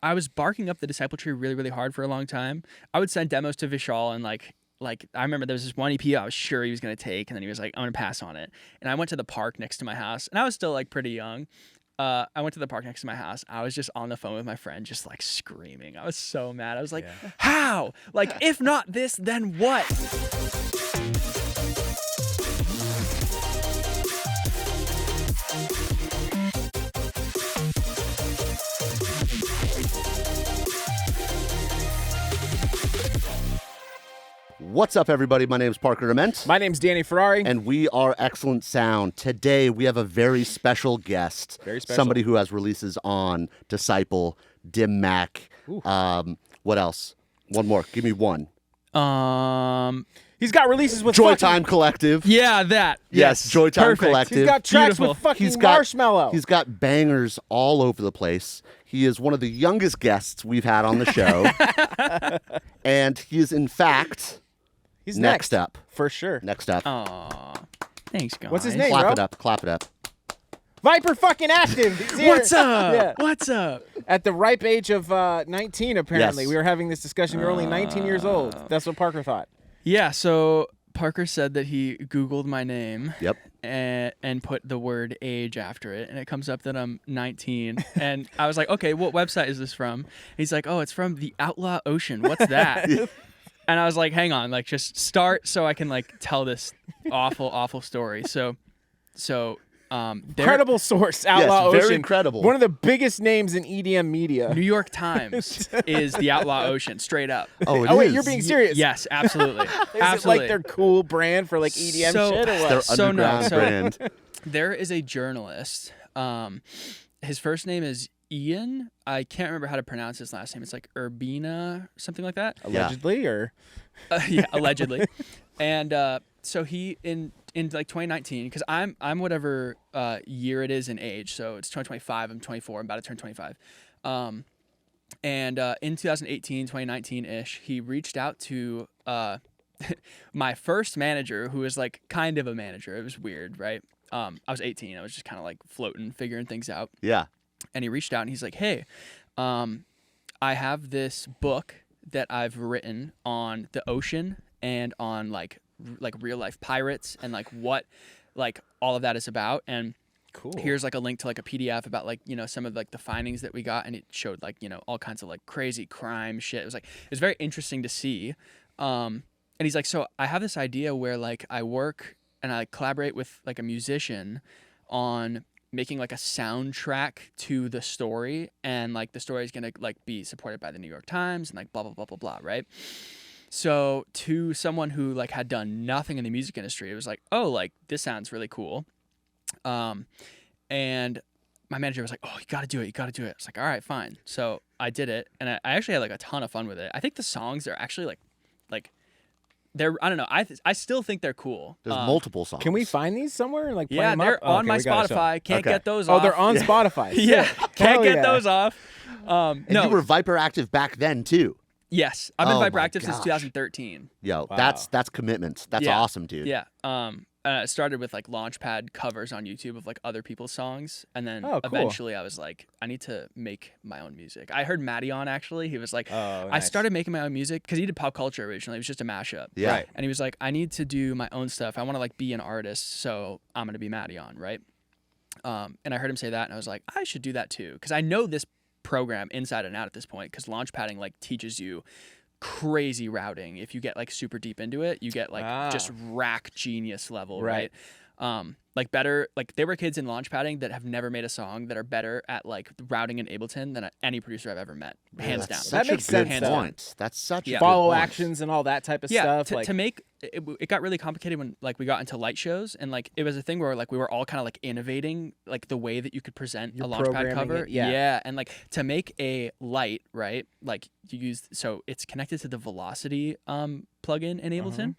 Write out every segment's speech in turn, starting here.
I was barking up the disciple tree really, really hard for a long time. I would send demos to Vishal and like I remember there was this one EP I was sure he was gonna take, and then he was like, I'm gonna pass on it. And I went to the park next to my house, and I was still like pretty young. I went to the park next to my house. I was just on the phone with my friend, just like screaming. I was so mad. I was like, how? Like, if not this, then what? What's up, everybody? My name is Parker Ament. My name's Danny Ferrari. And we are Excellent Sound. Today, we have a very special guest. Very special. Somebody who has releases on Disciple, Dim Mak. What else? One more. Give me one. He's got releases with Joytime Collective. Yeah, that. Yes, Joytime Perfect. Collective. He's got tracks Beautiful. with fucking Marshmello. He's got bangers all over the place. He is one of the youngest guests we've had on the show. And he is, in fact... He's next up. For sure. Next up. Aw, thanks, guys. What's his name, Clap bro? it up. Clap it up. Viper fucking Active. He's here. What's up? Yeah. What's up? At the ripe age of 19, apparently. Yes. We were having this discussion. You're only 19 years old. That's what Parker thought. Yeah, so Parker said that he Googled my name. Yep. And put the word age after it, and it comes up that I'm 19. And I was like, okay, what website is this from? And he's like, oh, it's from the Outlaw Ocean. What's that? And I was like, hang on, like just start so I can like tell this awful story. So Credible source, Outlaw Ocean. very credible. One of the biggest names in EDM media. New York Times is the Outlaw Ocean, straight up. Oh, it Oh, wait, is. you're being serious? Yes, absolutely. Is Absolutely. it like their cool brand for like EDM So- shit or Their what? So no, underground so- brand. There is a journalist. His first name is Ian. I can't remember how to pronounce his last name. It's like Urbina, something like that. Allegedly, or? Yeah, allegedly. And so he in like 2019, because I'm whatever year it is in age. So it's 2025. I'm 24. I'm about to turn 25. And in 2018, 2019-ish, he reached out to my first manager, who was like kind of a manager. It was weird, right? I was 18. I was just kind of like floating, figuring things out. Yeah. And he reached out and he's like, hey, I have this book that I've written on the ocean and on like real life pirates and like what like all of that is about. And Cool. here's like a link to like a PDF about like, you know, some of like the findings that we got. And it showed like, you know, all kinds of like crazy crime shit. It was very interesting to see. And he's like, so I have this idea where like I work and I collaborate with like a musician on making like a soundtrack to the story, and like the story is gonna like be supported by the New York Times and like blah blah blah blah blah, right? So to someone who like had done nothing in the music industry, it was like, oh, like this sounds really cool. And my manager was like, oh, you gotta do it. I was like, all right, fine. So I did it, and I actually had like a ton of fun with it. I think the songs are actually like they're, I don't know. I still think they're cool. There's multiple songs. Can we find these somewhere and like play Yeah, them they're up? on my we got it. Spotify. Can't Okay. get those Oh, off. they're on Spotify. Yeah, Sick. can't Hell get yeah. those off. And No. you were Viperactive back then, too. Yes, I've been Oh my Viperactive since gosh. 2013. Yo, Wow. that's commitment. That's Yeah. awesome, dude. Yeah. It started with like Launchpad covers on YouTube of like other people's songs, and then Oh, cool. eventually I was like, I need to make my own music. I heard Matty on actually. He was like, Oh, I nice. started making my own music because he did pop culture originally. It was just a mashup. Yeah. Right. And he was like, I need to do my own stuff. I want to like be an artist, so I'm gonna be Matty on, right? And I heard him say that, and I was like, I should do that too, because I know this program inside and out at this point, because Launchpadding like teaches you crazy routing. If you get like super deep into it, you get like just rack genius level, right? Like better, like there were kids in Launchpadding that have never made a song that are better at like routing in Ableton than any producer I've ever met, hands down. That's That such makes a good sense, though. point. That's such a good Follow point. actions and all that type of Yeah, stuff. Like, to make it got really complicated when like we got into light shows, and like it was a thing where like we were all kind of like innovating like the way that you could present You're a Launchpad programming cover. it, yeah. And like to make a light, right? Like you use, so it's connected to the velocity plugin in Ableton.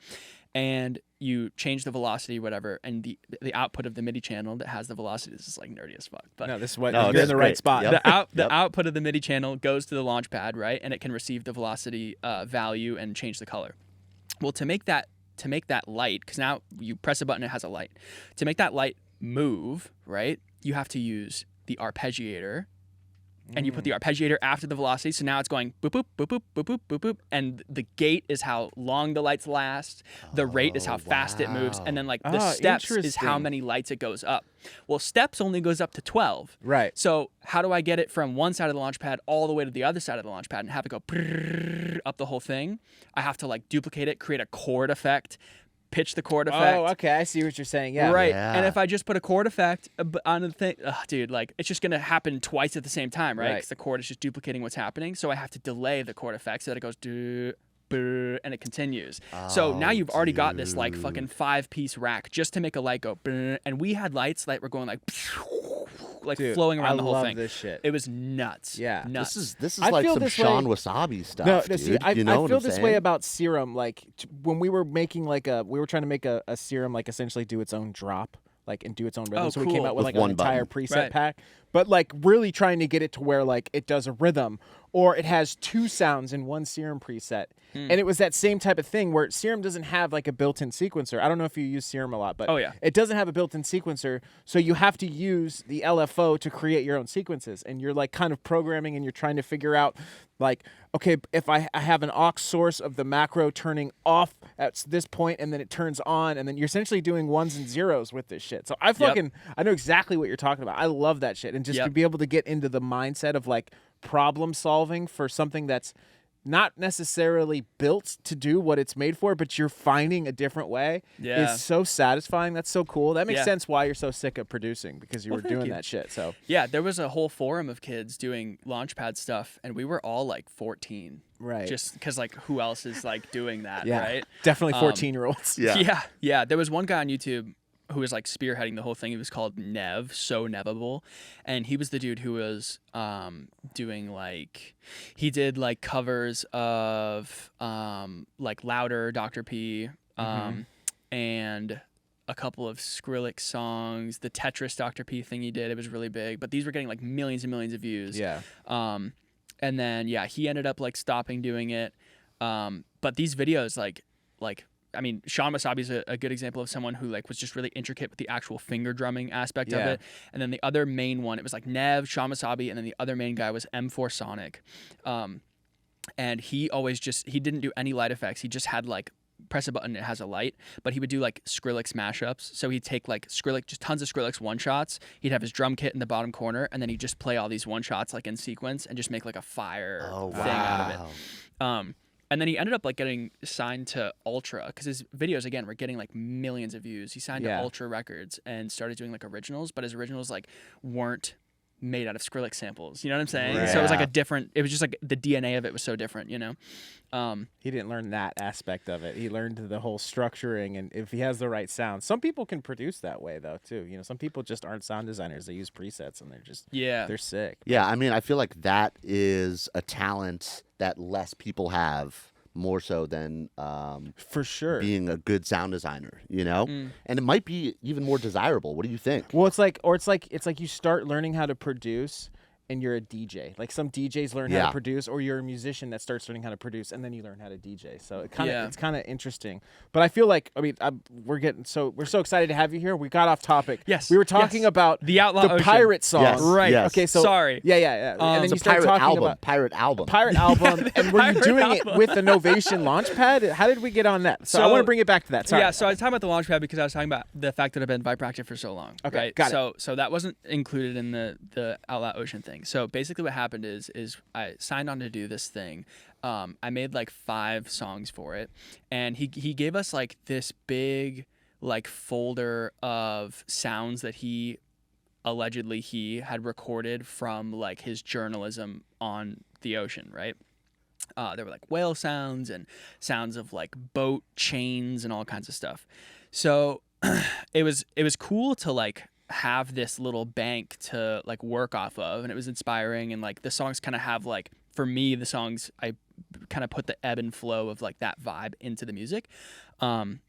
And you change the velocity, whatever, and the output of the MIDI channel that has the velocity. This is like nerdy as fuck, but no, this is what No, you're this in the is right great. spot. Yep. the output of the MIDI channel goes to the Launchpad, right? And it can receive the velocity value and change the color. Well, to make that light, because now you press a button, it has a light. To make that light move, right? You have to use the arpeggiator and you put the arpeggiator after the velocity. So now it's going boop, boop, boop, boop, boop, boop, boop, boop. And the gate is how long the lights last. The rate is how fast it moves. And then like the steps is how interesting. many lights it goes up. Well, steps only goes up to 12. Right. So how do I get it from one side of the launch pad all the way to the other side of the launch pad and have it go up the whole thing? I have to like duplicate it, create a chord effect, pitch the chord effect. Oh, okay. I see what you're saying. Yeah. Right. Yeah. And if I just put a chord effect on the thing, dude, like it's just going to happen twice at the same time, right? Right. Because the chord is just duplicating what's happening. So I have to delay the chord effect so that it goes do, and it continues. So now you've already got this like fucking 5-piece rack just to make a light go. And we had lights that were going like Dude, flowing around the whole love thing. this shit. It was nuts. Yeah. Nuts. This is I like feel some this Sean way- Wasabi stuff, No, dude. see, I you know what feel I'm this saying? way about Serum. Like when we were making we were trying to make a Serum like essentially do its own drop, like and do its own rhythm. Oh, so we came cool. out with With like an one entire button. preset Right. pack, but like really trying to get it to where like it does a rhythm or it has 2 sounds in one Serum preset. And it was that same type of thing where Serum doesn't have like a built-in sequencer. I don't know if you use Serum a lot, but Oh, yeah. it doesn't have a built-in sequencer, so you have to use the LFO to create your own sequences. And you're like kind of programming and you're trying to figure out like, okay, if I have an aux source of the macro turning off at this point and then it turns on, and then you're essentially doing ones and zeros with this shit. So I know exactly what you're talking about. I love that shit. And just to Yep. be able to get into the mindset of like problem solving for something that's not necessarily built to do what it's made for, but you're finding a different way Yeah. is so satisfying. That's so cool. That makes Yeah. sense why you're so sick of producing, because you were thank doing you. that shit. So Yeah, there was a whole forum of kids doing Launchpad stuff, and we were all like 14. Right. Just because, like, who else is like doing that, yeah, right? definitely 14-year-olds. Yeah. Yeah. There was one guy on YouTube who was like spearheading the whole thing. He was called Nev, so Nevable, and he was the dude who was doing like he did like covers of like Louder, Dr. P, and a couple of Skrillex songs. The Tetris Dr. P thing he did, it was really big, but these were getting like millions and millions of views. Yeah. And then he ended up like stopping doing it. But these videos like I mean, Sean Wasabi's a good example of someone who like was just really intricate with the actual finger drumming aspect of Yeah. it. And then the other main one, it was like Nev, Sean Wasabi, and then the other main guy was M4 Sonic. And he didn't do any light effects. He just had like press a button, it has a light, but he would do like Skrillex mashups. So he'd take like Skrillex, just tons of Skrillex one shots. He'd have his drum kit in the bottom corner, and then he'd just play all these one shots like in sequence and just make like a fire thing out of it. And then he ended up like getting signed to Ultra because his videos again were getting like millions of views. He signed to Ultra Records and started doing like originals, but his originals like weren't made out of Skrillex samples. You know what I'm saying? So it was like it was just like the DNA of it was so different, you know? He didn't learn that aspect of it. He learned the whole structuring, and if he has the right sound. Some people can produce that way though too. You know, some people just aren't sound designers. They use presets and they're sick. Yeah, I mean, I feel like that is a talent that less people have, more so than For sure. being a good sound designer, you know? And it might be even more desirable. What do you think? Well, it's like you start learning how to produce and you're a DJ. Like some DJs learn how Yeah. to produce, or you're a musician that starts learning how to produce and then you learn how to DJ. So it's kind of interesting. But I feel like we're so excited to have you here. We got off topic. Yes, We were talking yes. about The Outlaw Ocean. pirate song. Yes, Right. yes. Okay, so Sorry. Yeah. And then It's you a started pirate talking album. about Pirate album. pirate album, and were you Pirate doing it album. with the Novation Launchpad? How did we get on that? So I So- want to bring it back to that. Sorry. Yeah, so I was talking about the Launchpad because I was talking about the fact that I've been Viperactive for so long. Okay, right? got it. So that wasn't included in the Outlaw Ocean thing. So basically what happened is I signed on to do this thing. I made like 5 songs for it, and he gave us like this big like folder of sounds that he allegedly had recorded from like his journalism on the ocean, right? There were like whale sounds and sounds of like boat chains and all kinds of stuff. So it was cool to like have this little bank to like work off of, and it was inspiring. And like the songs kind of have like, for me, the songs, I kind of put the ebb and flow of like that vibe into the music. Come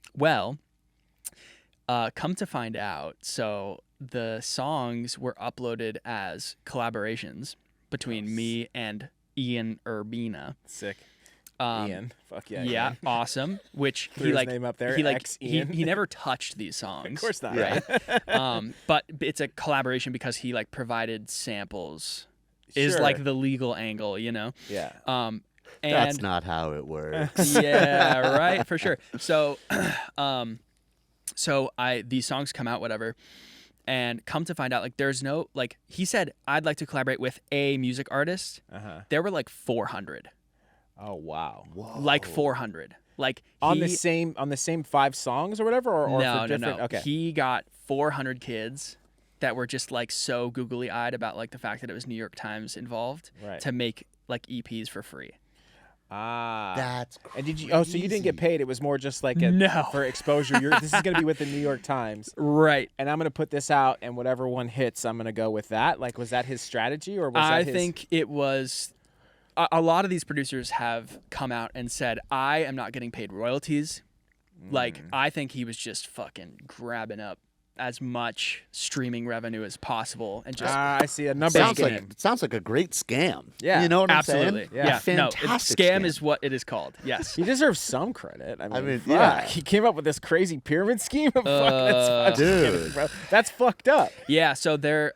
to find out, so the songs were uploaded as collaborations between me and Ian Urbina. Sick. Ian. Fuck yeah. Yeah, Ian. awesome. Which Threw he his like name up there, he like ex-Ian. he never touched these songs. Of course not. Right. But it's a collaboration because he like provided samples is Sure. like the legal angle, you know. Yeah. And That's not how it works. yeah, right, for sure. So, these songs come out, whatever, and come to find out, like, there's no, like, he said, I'd like to collaborate with a music artist. There were like 400, Oh wow. like 400, like On the same 5 songs or whatever, or no, for different. no. Okay. He got 400 kids that were just like so googly eyed about like the fact that it was New York Times involved Right. to make like EPs for free. That's crazy. And did you? Oh, so you didn't get paid? It was more just like No. for exposure. This is gonna be with the New York Times, Right. and I'm gonna put this out, and whatever one hits, I'm gonna go with that. Like, was that his strategy, or was I that his? think it was. A lot of these producers have come out and said, I am not getting paid royalties. Like, I think he was just fucking grabbing up as much streaming revenue as possible and just I see a number sounds game. like a great scam. Yeah, you know what absolutely. I'm saying? Yeah. No, fantastic scam is what it is called. Yes. He deserves some credit. I mean, fuck. yeah. He came up with this crazy pyramid scheme. Fuck, that's dude. bro. That's fucked up. Yeah, so they're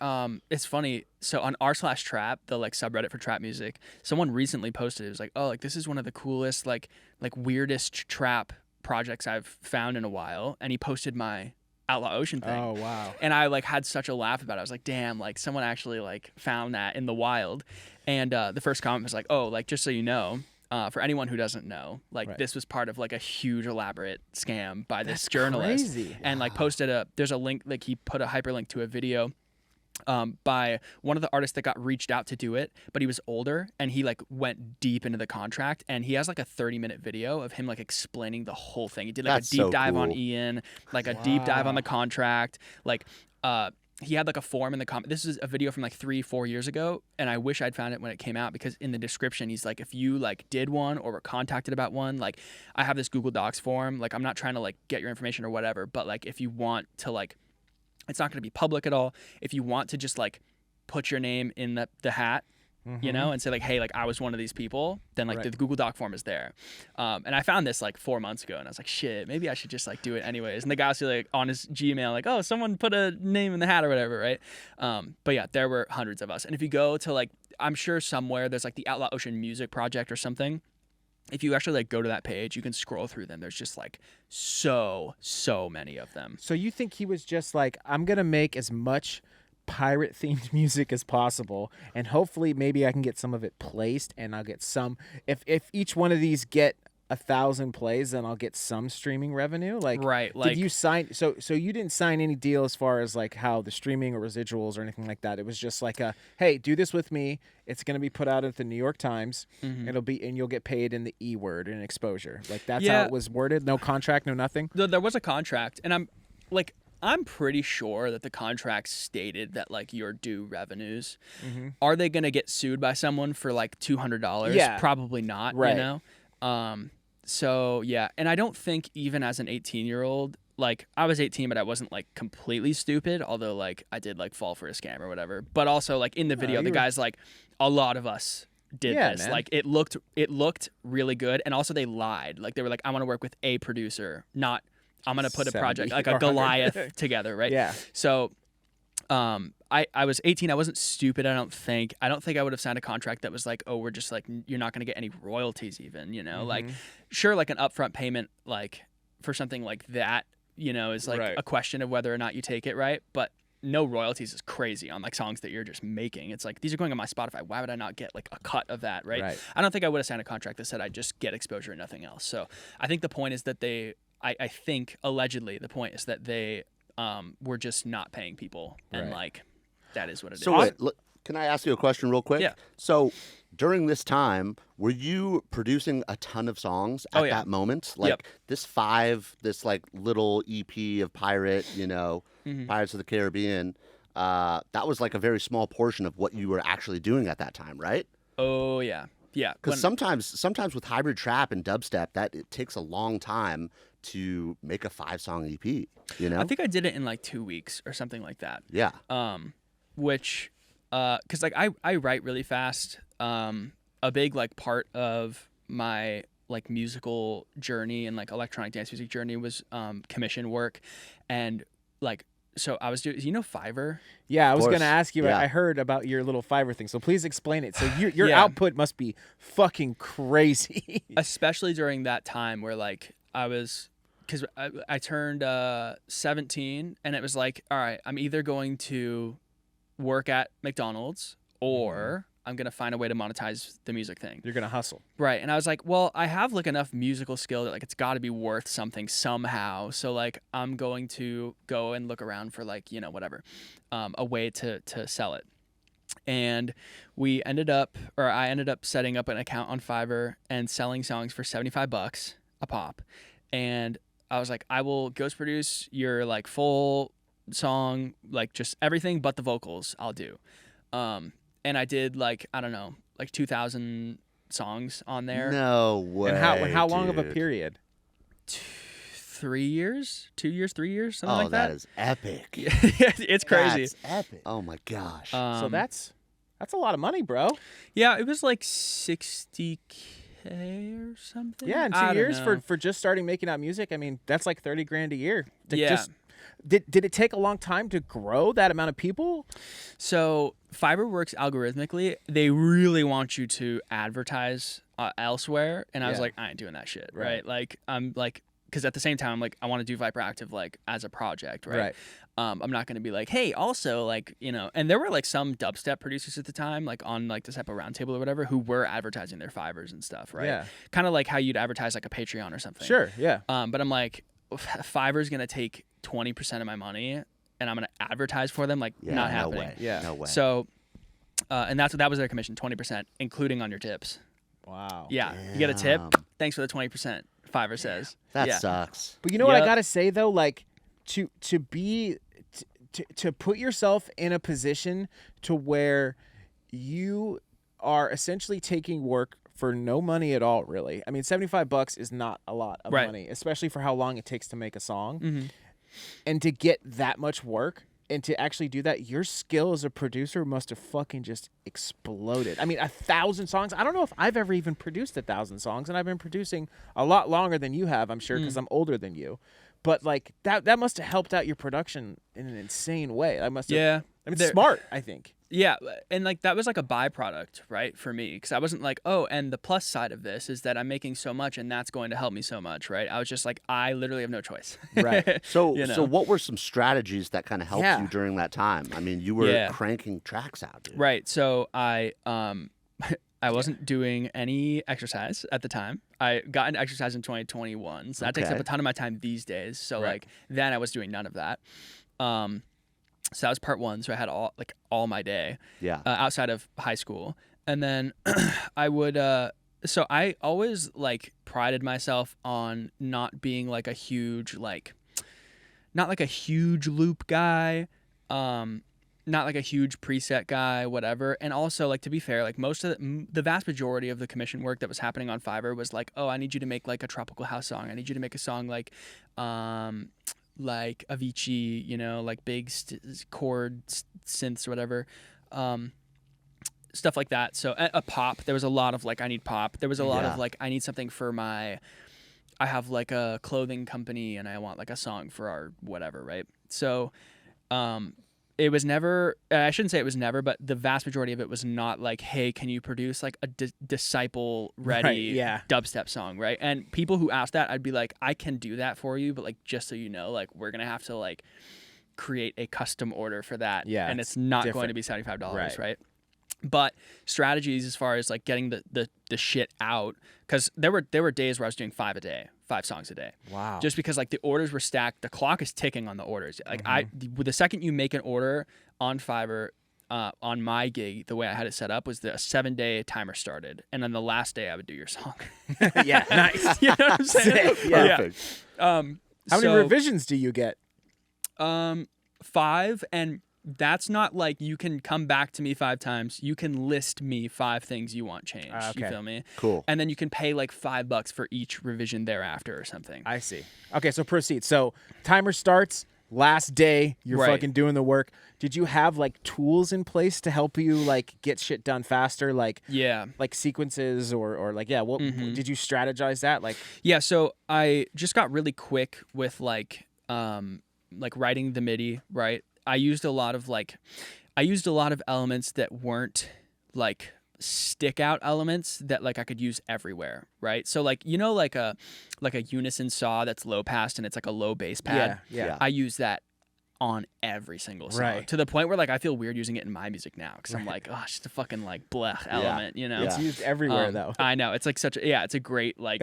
it's funny. So on r/trap, the like subreddit for trap music, someone recently posted, it was like, oh, like this is one of the coolest, like weirdest trap projects I've found in a while. And he posted my Outlaw Ocean thing. Oh wow. And I like had such a laugh about it. I was like, damn, like someone actually like found that in the wild. And the first comment was like, oh, like just so you know, for anyone who doesn't know, like Right. this was part of like a huge elaborate scam by this That's journalist. crazy. And like there's a link, like he put a hyperlink to a video by one of the artists that got reached out to do it, but he was older and he like went deep into the contract, and he has like a 30-minute video of him like explaining the whole thing. He did like That's a deep so dive on cool. Ian, like a deep dive on the contract, like he had like a form in the comment. This is a video from like 3-4 years ago, and I wish I'd found it when it came out, because in the description he's like, if you like did one or were contacted about one, like I have this Google Docs form, like I'm not trying to like get your information or whatever, but like if you want to like, it's not going to be public at all. If you want to just like put your name in the hat, you know, and say like, hey, like I was one of these people, then like Right. the Google Doc form is there. And I found this like 4 months ago, and I was like, shit, maybe I should just like do it anyways. And the guy was like on his Gmail, like, oh, someone put a name in the hat or whatever, right? But yeah, there were hundreds of us. And if you go to like, I'm sure somewhere there's like the Outlaw Ocean Music Project or something. If you actually like go to that page, you can scroll through them. There's just like so many of them. So you think he was just like, I'm gonna make as much pirate themed music as possible, and hopefully maybe I can get some of it placed, and I'll get some. If each one of these get 1,000 plays, then I'll get some streaming revenue. Like, Right, like- did you sign? So you didn't sign any deal as far as like how the streaming or residuals or anything like that. It was just like a, hey, do this with me. It's gonna be put out at the New York Times. It'll be, and you'll get paid in the E word and exposure. Like that's how Yeah. it was worded. No contract, no nothing. There was a contract, and I'm pretty sure that the contract stated that like your due revenues. Are they gonna get sued by someone for like $200? Yeah. Probably not. Right. You know. So yeah, and I don't think even as an 18-year-old, like I was 18, but I wasn't like completely stupid. Although like I did like fall for a scam or whatever. But also like in the video, the you were- guy's like, a lot of us did Yeah, this. man. Like it looked really good, and also they lied. Like they were like, I want to work with a producer, not I'm gonna put a 70 project like or a 100. Goliath together, right? Yeah. So, I was 18. I wasn't stupid. I don't think I would have signed a contract that was like, oh, we're just like, you're not gonna get any royalties, even. You know, like sure, like an upfront payment, like for something like that, you know, is like Right. a question of whether or not you take it, right? But no royalties is crazy on like songs that you're just making. It's like, these are going on my Spotify. Why would I not get like a cut of that, right? Right. I don't think I would have signed a contract that said I just get exposure and nothing else. So I think the point is that I think allegedly the point is that they were just not paying people, and Right. like that is what it is. So wait, can I ask you a question real quick? Yeah. So during this time, were you producing a ton of songs at Oh, yeah. that moment? Like Yep. this like little EP of Pirate, you know, Mm-hmm. Pirates of the Caribbean. That was like a very small portion of what you were actually doing at that time, right? Oh yeah, yeah. Because sometimes with hybrid trap and dubstep, that it takes a long time to make a 5-song EP. You know? I think I did it in like 2 weeks or something like that. Yeah. Which because like I write really fast. A big like part of my like musical journey and like electronic dance music journey was commission work, and like so I was doing, Fiverr? Yeah, I was course. gonna ask you. Yeah. I heard about your little Fiverr thing, so please explain it. So your Yeah. output must be fucking crazy. Especially during that time where like I was, because I turned 17 and it was like, all right, I'm either going to work at McDonald's or I'm going to find a way to monetize the music thing. You're gonna hustle. Right. And I was like, well, I have like enough musical skill that like it's got to be worth something somehow. So like I'm going to go and look around for like, whatever, a way to sell it. And I ended up setting up an account on Fiverr and selling songs for $75 a pop. And I was like, I will ghost produce your like full song, like just everything but the vocals I'll do. And I did like, I don't know, like 2,000 songs on there. No way. And how long of a dude. period? 3 years, 2 years, 3 years, something Oh, like that. that is epic. It's crazy. That's epic. Oh my gosh. So that's a lot of money, bro. Yeah, it was like 60K or something. Yeah, in I 2 don't years know. for just starting making out music. I mean, that's like 30 grand a year. Yeah. Did it take a long time to grow that amount of people? So Fiverr works algorithmically. They really want you to advertise elsewhere, and I was Yeah. like, I ain't doing that shit, Right. right? Like I'm like, because at the same time, I'm like, I want to do Viperactive like as a project, right? I'm not going to be like, hey, also like, and there were like some dubstep producers at the time, like on like this type of roundtable or whatever, who were advertising their Fivers and stuff, right? Yeah. Kind of like how you'd advertise like a Patreon or something. Sure. Yeah. But I'm like, Fiverr's going to take 20% of my money and I'm going to advertise for them. Like yeah, not no happening. way. Yeah. No way. So, and that was their commission, 20%, including on your tips. Wow. Yeah. You get a tip. Damn. Thanks for the 20%. Fiverr says. That yeah. sucks. But you know what I Yep. gotta say though, like to put yourself in a position to where you are essentially taking work for no money at all, really. I mean, $75 is not a lot of Right. money, especially for how long it takes to make a song. Mhm. And to get that much work and to actually do that, your skill as a producer must have fucking just exploded. I mean, 1,000 songs. I don't know if I've ever even produced 1,000 songs, and I've been producing a lot longer than you have, I'm sure, because I'm older than you. But like that must have helped out your production in an insane way. I must have. Yeah. I mean, There- smart, I think. Yeah, and like that was like a byproduct, right, for me, because I wasn't like, oh, and the plus side of this is that I'm making so much, and that's going to help me so much, right? I was just like, I literally have no choice. Right. So, You know? so what were some strategies that kind of helped Yeah. you during that time? I mean, you were Yeah. cranking tracks out, dude. Right. So I I wasn't doing any exercise at the time. I got into exercise in 2021, so that takes up Okay. a ton of my time these days. So Right. like then I was doing none of that. So that was part one. So I had all my day Yeah. outside of high school, and then I would. So I always like prided myself on not being like a huge not like a huge loop guy. Not like a huge preset guy, whatever. And also, like, to be fair, like most of the vast majority of the commission work that was happening on Fiverr was like, oh, I need you to make like a tropical house song. I need you to make a song like Avicii, like big chord synths or whatever, stuff like that. So a pop. There was a lot of like, I need pop. There was a lot Yeah. of like, I need something for I have like a clothing company and I want like a song for our whatever, right? So, it was never, I shouldn't say it was never, but the vast majority of it was not like, hey, can you produce like a disciple ready Right, yeah. dubstep song, right? And people who asked that, I'd be like, I can do that for you, but like, just so you know, like, we're going to have to like create a custom order for that. Yeah, And it's it's not different. going to be $75, Right. right? But strategies as far as like getting the shit out, because there were days where I was doing 5 songs a day. Wow. Just because like the orders were stacked, the clock is ticking on the orders. Like the second you make an order on Fiverr, on my gig, the way I had it set up was the 7-day timer started, and then the last day I would do your song. yeah. Nice. You know what I'm saying? Sick, yeah. Perfect. How many revisions do you get? 5, and that's not like you can come back to me 5 times. You can list me 5 things you want changed. Okay. You feel me? Cool. And then you can pay like $5 for each revision thereafter or something. I see. Okay, so proceed. So timer starts. Last day, you're Right. fucking doing the work. Did you have like tools in place to help you like get shit done faster, like Yeah. like sequences or like what did you strategize that like? Yeah, so I just got really quick with like like writing the MIDI, right? I used a lot of elements that weren't like stick out elements that like I could use everywhere, right? So like like a unison saw that's low passed and it's like a low bass pad. Yeah. I use that on every single song, Right. to the point where like I feel weird using it in my music now because I'm like, oh, it's just a fucking like blech element, you know? It's used everywhere though. I know, it's like it's a great like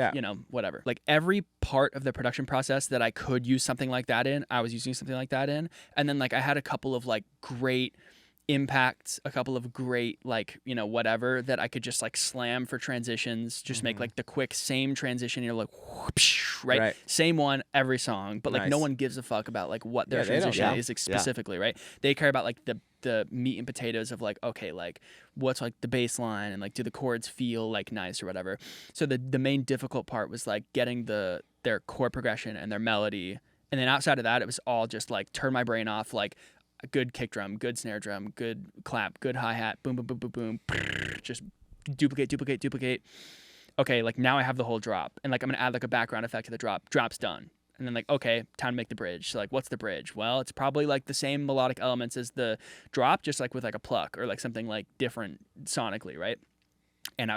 whatever. Like every part of the production process that I could use something like that in, I was using something like that in, and then like I had a couple of like great impacts, a couple of great like whatever that I could just like slam for transitions, just make like the quick same transition, like whoosh, right, same one every song, but like no one gives a fuck about like what their transition is like, specifically, right? They care about like the meat and potatoes of like, okay, like what's like the bass line and like do the chords feel like nice or whatever. So the main difficult part was like getting their chord progression and their melody, and then outside of that it was all just like turn my brain off, like a good kick drum, good snare drum, good clap, good hi-hat, boom, boom, boom, boom, boom, just duplicate. Okay, like now I have the whole drop, and like I'm gonna add like a background effect to the drop. Drop's done. And then like, okay, time to make the bridge. So like, what's the bridge? Well, it's probably like the same melodic elements as the drop, just like with like a pluck or like something like different sonically, right? And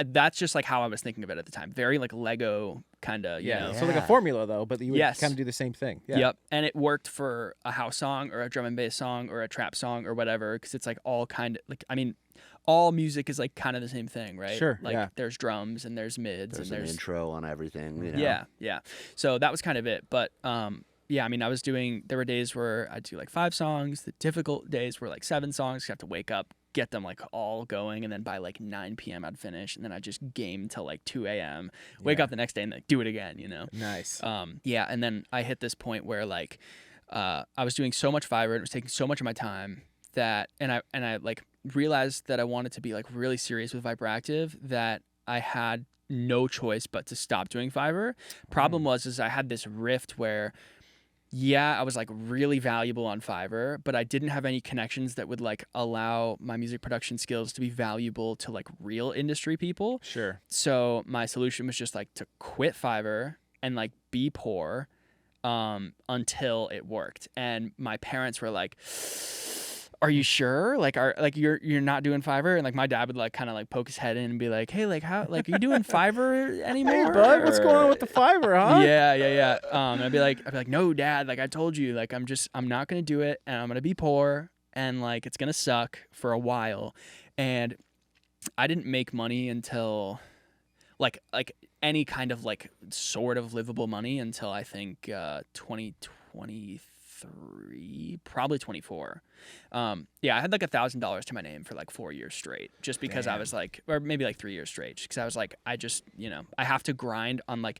that's just like how I was thinking of it at the time. Very like Lego kind of, So like a formula though, but you would kind of do the same thing. Yeah. Yep. And it worked for a house song or a drum and bass song or a trap song or whatever, because it's like all kind of like, I mean, all music is like kind of the same thing, right? Sure. Like there's drums and there's mids There's and there's an intro on everything. Yeah. So that was kind of it. But yeah, I mean, there were days where I'd do like 5 songs. The difficult days were like 7 songs. You have to wake up, get them like all going, and then by like 9 p.m. I'd finish, and then I'd just game till like 2 a.m. Wake up the next day and like do it again, Nice. Yeah, and then I hit this point where like I was doing so much Fiverr, it was taking so much of my time that, and I like realized that I wanted to be like really serious with Viperactive, that I had no choice but to stop doing Fiverr. Problem was I had this rift where I was like really valuable on Fiverr, but I didn't have any connections that would like allow my music production skills to be valuable to like real industry people. Sure. So my solution was just like to quit Fiverr and like be poor until it worked. And my parents were like, are you sure? Like, you're not doing Fiverr? And like my dad would like kind of like poke his head in and be like, hey, like how, like, are you doing Fiverr anymore? Hey bud, what's going on with the Fiverr, huh? Yeah. And I'd be like, no, Dad, like I told you, like I'm not gonna do it, and I'm gonna be poor, and like it's gonna suck for a while. And I didn't make money until like any kind of like sort of livable money until I think 2023, probably 24. I had like $1,000 to my name for like 4 years straight, just because I was like, or maybe like 3 years straight, because I was like, I just, I have to grind on like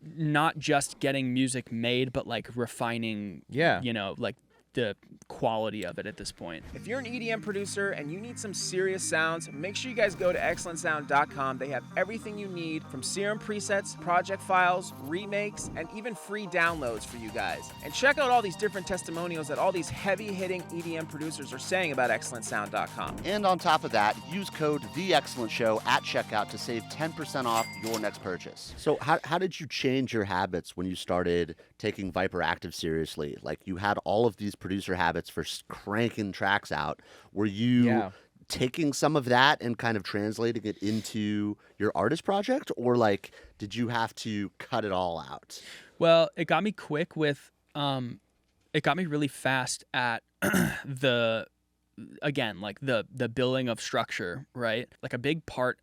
not just getting music made, but like refining, like the quality of it at this point. If you're an EDM producer and you need some serious sounds, make sure you guys go to XLNTSOUND.com. They have everything you need, from Serum presets, project files, remakes, and even free downloads for you guys. And check out all these different testimonials that all these heavy-hitting EDM producers are saying about XLNTSOUND.com. And on top of that, use code TheExcellentShow at checkout to save 10% off your next purchase. So how did you change your habits when you started taking Viperactive seriously? Like, you had all of these producer habits for cranking tracks out. Were you taking some of that and kind of translating it into your artist project, or like did you have to cut it all out? Well, it got me quick with it got me really fast at the building of structure, right? Like a big part,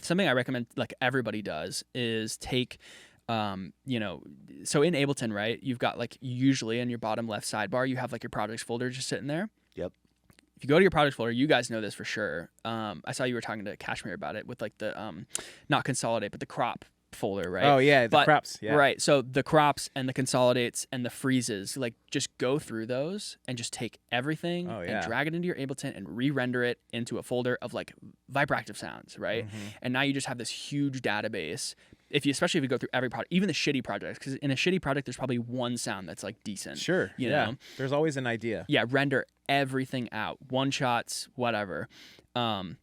something I recommend like everybody does is take so in Ableton, right, you've got like usually in your bottom left sidebar, you have like your projects folder just sitting there. Yep. If you go to your projects folder, you guys know this for sure. I saw you were talking to Kashmir about it with like the not consolidate, but the crop folder, right? Oh yeah, the crops. Yeah. Right. So the crops and the consolidates and the freezes, like just go through those and just take everything and drag it into your Ableton and re-render it into a folder of like Viperactive sounds, right? And now you just have this huge database. Especially if you go through every project, even the shitty projects, because in a shitty project, there's probably one sound that's like decent. Sure. You know? There's always an idea. Yeah. Render everything out, one shots, whatever. And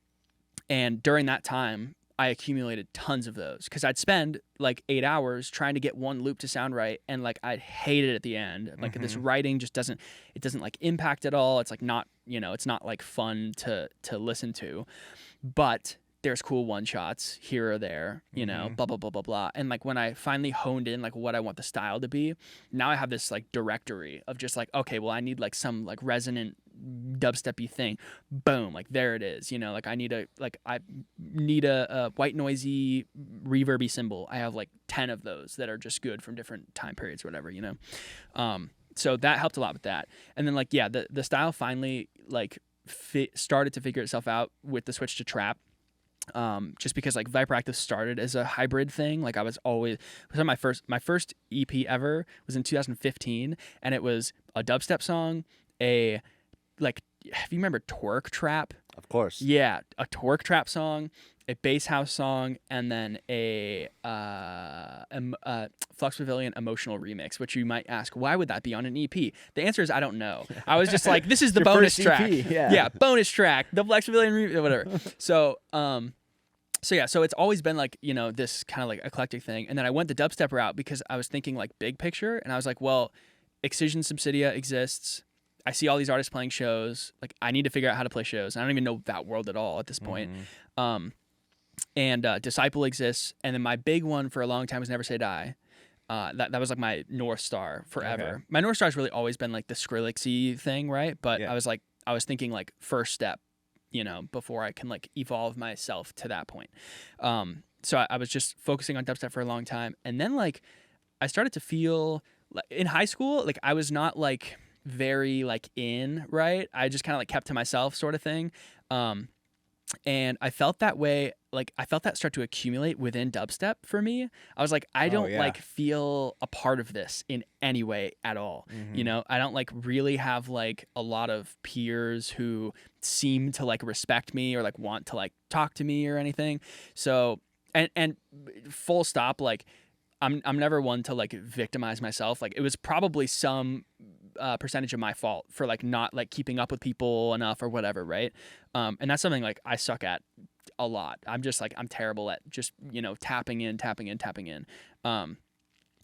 during that time, I accumulated tons of those because I'd spend like 8 hours trying to get one loop to sound right, and like I'd hate it at the end. Like this writing just doesn't like impact at all. It's like not, you know, it's not like fun to listen to, but there's cool one shots here or there, you know, blah blah blah blah blah. And like when I finally honed in like what I want the style to be, now I have this like directory of just like, okay, well I need like some like resonant dubsteppy thing, boom, like there it is, you know, like I need a white noisy reverby cymbal. I have like 10 of those that are just good from different time periods or whatever, you know. So that helped a lot with that. And then like yeah, the style finally like started to figure itself out with the switch to trap. Just because like Viperactive started as a hybrid thing. Like I was always, my first EP ever was in 2015, and it was a dubstep song, if you remember Twerk Trap? Of course. Yeah, a Twerk Trap song, a bass house song, and then a Flux Pavilion emotional remix, which you might ask, why would that be on an EP? The answer is I don't know. I was just like, this is the bonus track. EP, yeah, bonus track, the Flux Pavilion whatever. So so it's always been like, you know, this kind of like eclectic thing. And then I went the dubstep route because I was thinking like big picture, and I was like, well, Excision Subsidia exists. I see all these artists playing shows. Like I need to figure out how to play shows. I don't even know that world at all at this point. And Disciple exists. And then my big one for a long time was Never Say Die. That was like my North Star forever. Okay. My North Star has really always been like the Skrillex-y thing, right? But Yeah. I was thinking like first step, you know, before I can like evolve myself to that point. So I was just focusing on dubstep for a long time. And then like I started to feel like in high school, like I was not like very like in, right? I just kind of like kept to myself sort of thing. And I felt that way, like I felt that start to accumulate within dubstep for me. I was like, I don't like feel a part of this in any way at all. You know, I don't like really have like a lot of peers who seem to like respect me or like want to like talk to me or anything. So, and full stop, like I'm never one to like victimize myself. Like it was probably some percentage of my fault for like not like keeping up with people enough or whatever, right? And that's something like I suck at a lot. I'm just like, I'm terrible at just, you know, tapping in. And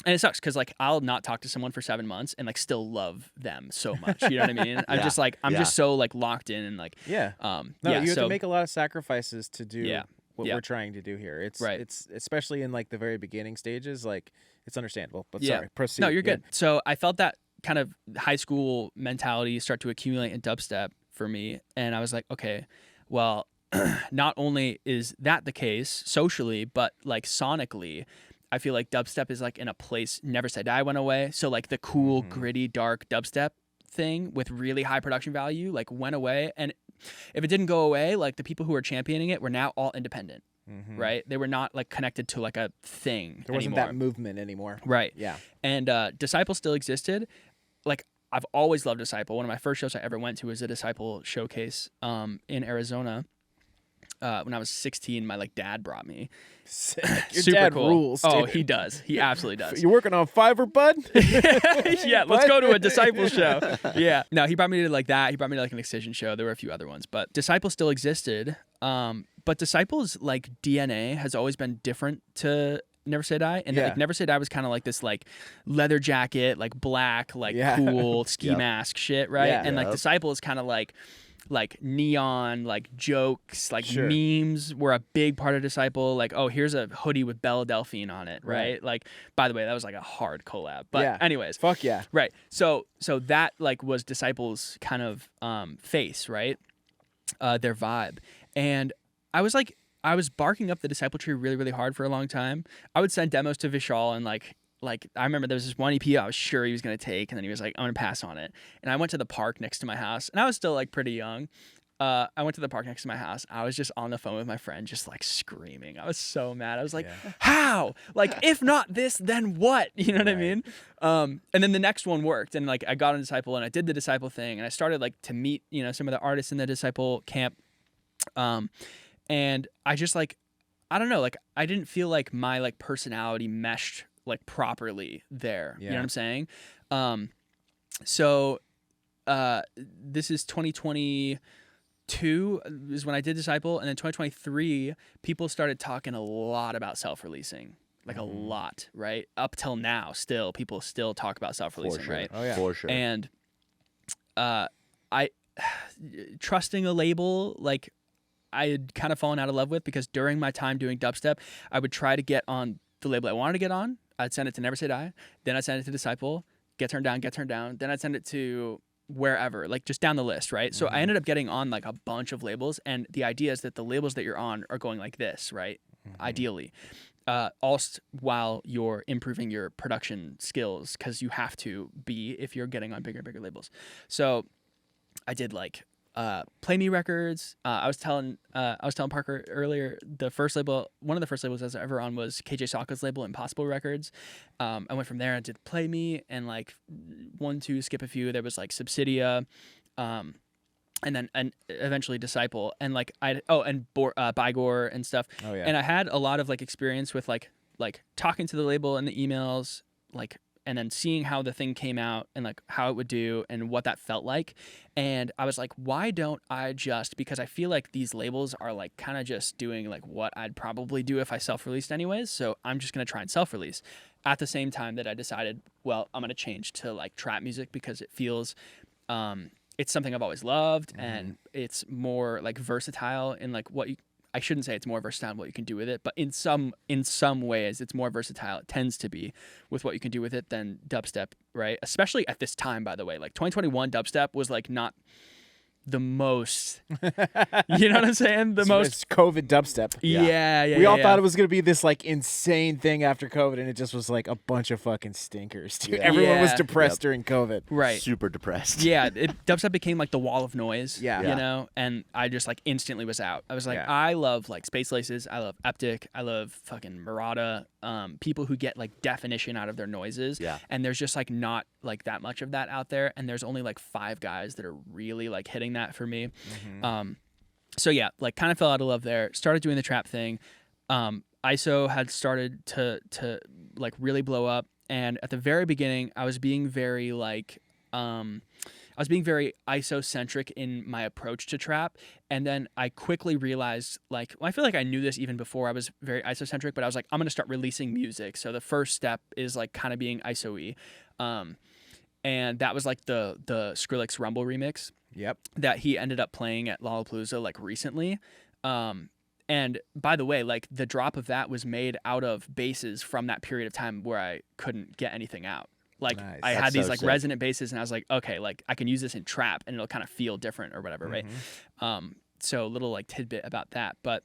it sucks because like I'll not talk to someone for 7 months and like still love them so much. You know what I mean? I'm just like, I'm just so like locked in and like, you have to make a lot of sacrifices to do what we're trying to do here. It's it's especially in like the very beginning stages, like it's understandable, but sorry, proceed. No, you're good. So I felt that kind of high school mentality start to accumulate in dubstep for me. And I was like, okay, well, not only is that the case socially, but like sonically, I feel like dubstep is like in a place Never Say Die went away. So like the cool, gritty, dark dubstep thing with really high production value like went away. And if it didn't go away, like the people who were championing it were now all independent. Right? They were not like connected to like a thing. There wasn't that movement anymore. Right. Yeah. And Disciple still existed. Like I've always loved Disciple. One of my first shows I ever went to was a Disciple showcase in Arizona. When I was 16, my like dad brought me. Sick. Your Super dad cool. rules, dude. Oh, he does. He absolutely does. You working on Fiverr, bud? Yeah, let's go to a Disciple show. Yeah. No, he brought me to like that. He brought me to like an Excision show. There were a few other ones, but Disciple still existed. But Disciple's like DNA has always been different to Never Say Die. And like Never Say Die was kind of like this like leather jacket, like black, like cool ski mask shit, right? And like Disciple is kind of like neon, like jokes, like memes were a big part of Disciple. Like, oh, here's a hoodie with Belle Delphine on it, right? Like, by the way, that was like a hard collab. But anyways. Fuck yeah. Right. So that like was Disciple's kind of face, right? Their vibe. And I was barking up the Disciple tree really, really hard for a long time. I would send demos to Vishal and like I remember there was this one EP I was sure he was going to take, and then he was like, I'm going to pass on it. And I went to the park next to my house, and I was still like pretty young. I went to the park next to my house. I was just on the phone with my friend, just like screaming. I was so mad. I was like, how? Like, if not this, then what? You know what I mean? And then the next one worked, and like I got on Disciple, and I did the Disciple thing, and I started like to meet, you know, some of the artists in the Disciple camp. And I just like, I don't know, like I didn't feel like my like personality meshed like properly there. You know what I'm saying? So this is 2022, 2022 is when I did Disciple, and then 2023 people started talking a lot about self-releasing, like a lot, right? Up till now, still people still talk about self-releasing, sure. right? Oh yeah. For sure. And I trusting a label, like I had kind of fallen out of love with, because during my time doing dubstep, I would try to get on the label I wanted to get on. I'd send it to Never Say Die, then I'd send it to Disciple, get turned down, then I'd send it to wherever, like just down the list, right? So I ended up getting on like a bunch of labels, and the idea is that the labels that you're on are going like this, right? Ideally. While you're improving your production skills, because you have to be if you're getting on bigger and bigger labels. So I did like Play Me Records. I was telling Parker earlier, one of the first labels I was ever on was KJ Saka's label, Impossible Records. I went from there and did Play Me, and like skip a few. There was like Subsidia, and eventually Disciple, and like Bygore and stuff. Oh yeah. And I had a lot of like experience with like talking to the label and the emails, like, and then seeing how the thing came out and like how it would do and what that felt like. And I was like, why don't I just, because I feel like these labels are like kind of just doing like what I'd probably do if I self-released anyways. So I'm just going to try and self-release at the same time that I decided, well, I'm going to change to like trap music, because it feels, it's something I've always loved, and it's more like versatile in like I shouldn't say it's more versatile in what you can do with it, but in some ways it's more versatile. It tends to be with what you can do with it than dubstep, right? Especially at this time, by the way. Like 2021 dubstep was like not the most, you know what I'm saying? It's COVID dubstep. Yeah. We all thought it was going to be this like insane thing after COVID, and it just was like a bunch of fucking stinkers, dude. Yeah. Everyone was Yeah. depressed during COVID. Right. Super depressed. Yeah, dubstep became like the wall of noise. Yeah. You know, and I just like instantly was out. I was like, Yeah. I love like Space Laces. I love Eptic. I love fucking Murata. People who get like definition out of their noises. Yeah. And there's just like not like that much of that out there. And there's only like 5 guys that are really like hitting that for me. So yeah, like kind of fell out of love there. Started doing the trap thing. ISO had started to like really blow up. And at the very beginning, I was being very like, ISO-centric in my approach to trap. And then I quickly realized, like, well, I feel like I knew this even before I was very ISO-centric, but I was like, I'm going to start releasing music. So the first step is like kind of being ISO-y. And that was like the Skrillex Rumble remix. Yep. That he ended up playing at Lollapalooza like recently. And by the way, like the drop of that was made out of basses from that period of time where I couldn't get anything out. Like Nice. I That's had these so like sick. resonant basses, and I was like, okay, like I can use this in trap and it'll kind of feel different or whatever, right? So a little like tidbit about that. But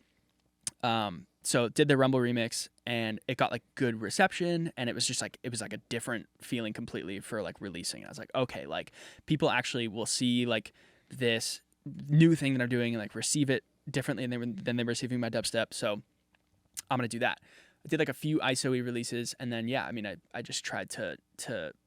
so did the Rumble remix, and it got like good reception, and it was like a different feeling completely for like releasing. And I was like, okay, like people actually will see like this new thing that I'm doing and like receive it differently than they're receiving my dubstep. So I'm gonna do that. I did like a few ISO-y releases, and then yeah, I mean I just tried to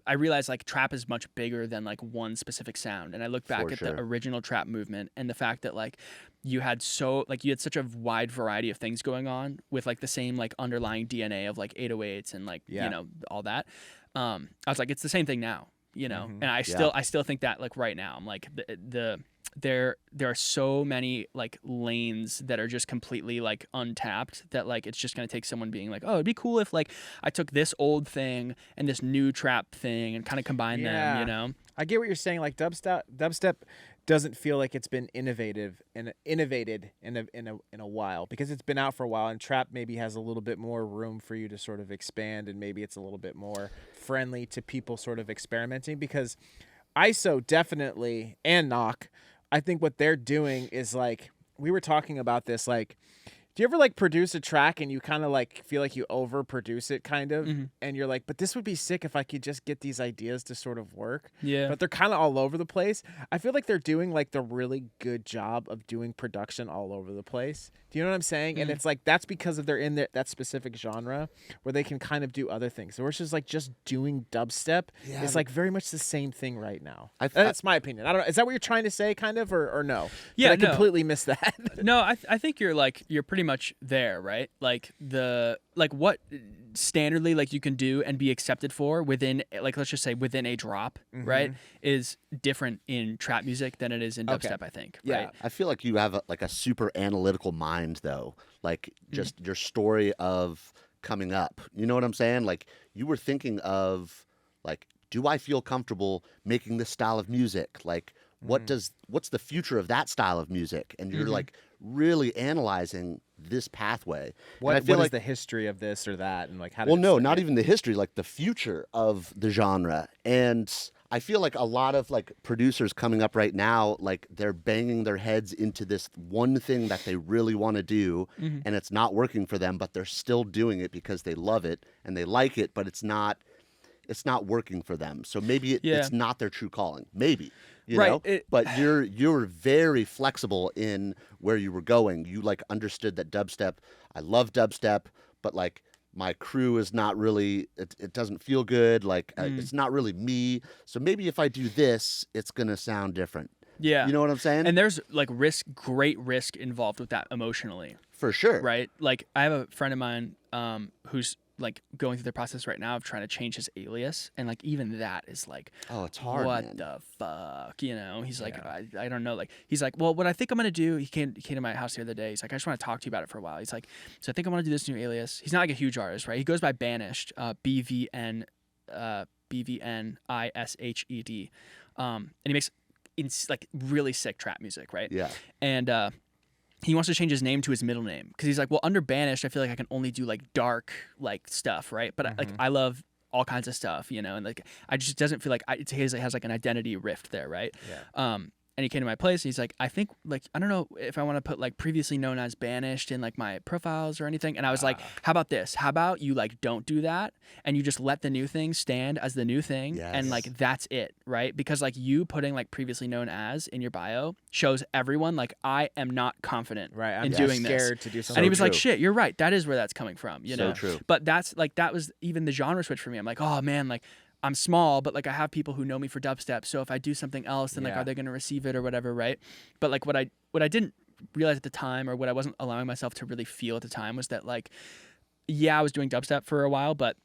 I realized like trap is much bigger than like one specific sound. And I look back at the original trap movement and the fact that like you had such a wide variety of things going on with like the same like underlying DNA of like 808s and like you know all that. I was like, it's the same thing now, you know. And I still think that like right now I'm like there are so many like lanes that are just completely like untapped that like it's just going to take someone being like, oh, it'd be cool if like I took this old thing and this new trap thing and kind of combined them, you know. I get what you're saying. Like dubstep doesn't feel like it's been innovated in a while, because it's been out for a while, and trap maybe has a little bit more room for you to sort of expand, and maybe it's a little bit more friendly to people sort of experimenting, because ISO definitely, and Knock, I think what they're doing is like, we were talking about this, like, do you ever like produce a track and you kind of like feel like you overproduce it kind of, and you're like, but this would be sick if I could just get these ideas to sort of work. Yeah. But they're kind of all over the place. I feel like they're doing like the really good job of doing production all over the place. Do you know what I'm saying? And it's like, that's because of they're in that specific genre where they can kind of do other things. So it's just like just doing dubstep is like very much the same thing right now. That's my opinion. I don't know. Is that what you're trying to say kind of, or no? Yeah, Did I completely miss that? No, I think you're pretty much there, right? Like what standardly like you can do and be accepted for within, like, let's just say within a drop, right, is different in trap music than it is in dubstep, I think. Yeah. Right? I feel like you have like a super analytical mind, though. Like just your story of coming up. You know what I'm saying? Like you were thinking of like, do I feel comfortable making this style of music? Like, what's the future of that style of music? And you're like really analyzing this pathway. What I feel is like the history of this or that, and like how? well, no, not even the history, like the future of the genre. And I feel like a lot of like producers coming up right now, like they're banging their heads into this one thing that they really want to do, and it's not working for them, but they're still doing it because they love it and they like it, but it's not working for them. So maybe it's not their true calling. Maybe. You know? But you're very flexible in where you were going. You like understood that dubstep, I love dubstep, but like my crew is not really, it doesn't feel good. Like it's not really me. So maybe if I do this, it's going to sound different. Yeah. You know what I'm saying? And there's like great risk involved with that emotionally. For sure. Right? Like I have a friend of mine who's like going through the process right now of trying to change his alias, and like even that is like, oh, it's hard. What man. the fuck, you know? He's like, I don't know. Like he's like, well, what I think I'm gonna do. He came to my house the other day. He's like, I just want to talk to you about it for a while. He's like, so I think I'm gonna do this new alias. He's not like a huge artist, right? He goes by Banished, BVN, BVNISHED, and he makes like really sick trap music, right? Yeah. And he wants to change his name to his middle name because he's like, well, under Banished, I feel like I can only do like dark like stuff, right? But like I love all kinds of stuff, you know, and like I just doesn't feel like it has like an identity rift there, right? Yeah. And he came to my place. And he's like, I think like I don't know if I want to put like previously known as Banished in like my profiles or anything. And I was like, how about this? How about you like don't do that and you just let the new thing stand as the new thing, and like that's it, right? Because like you putting like previously known as in your bio shows everyone like I am not confident in doing scared this. to do something. And he was like, true. shit, you're right. That is where that's coming from, you know? true. But that's like that was even the genre switch for me. I'm like, oh man, like I'm small, but like I have people who know me for dubstep. So if I do something else, then like are they going to receive it or whatever, right? But like what I didn't realize at the time, or what I wasn't allowing myself to really feel at the time, was that like, yeah, I was doing dubstep for a while, but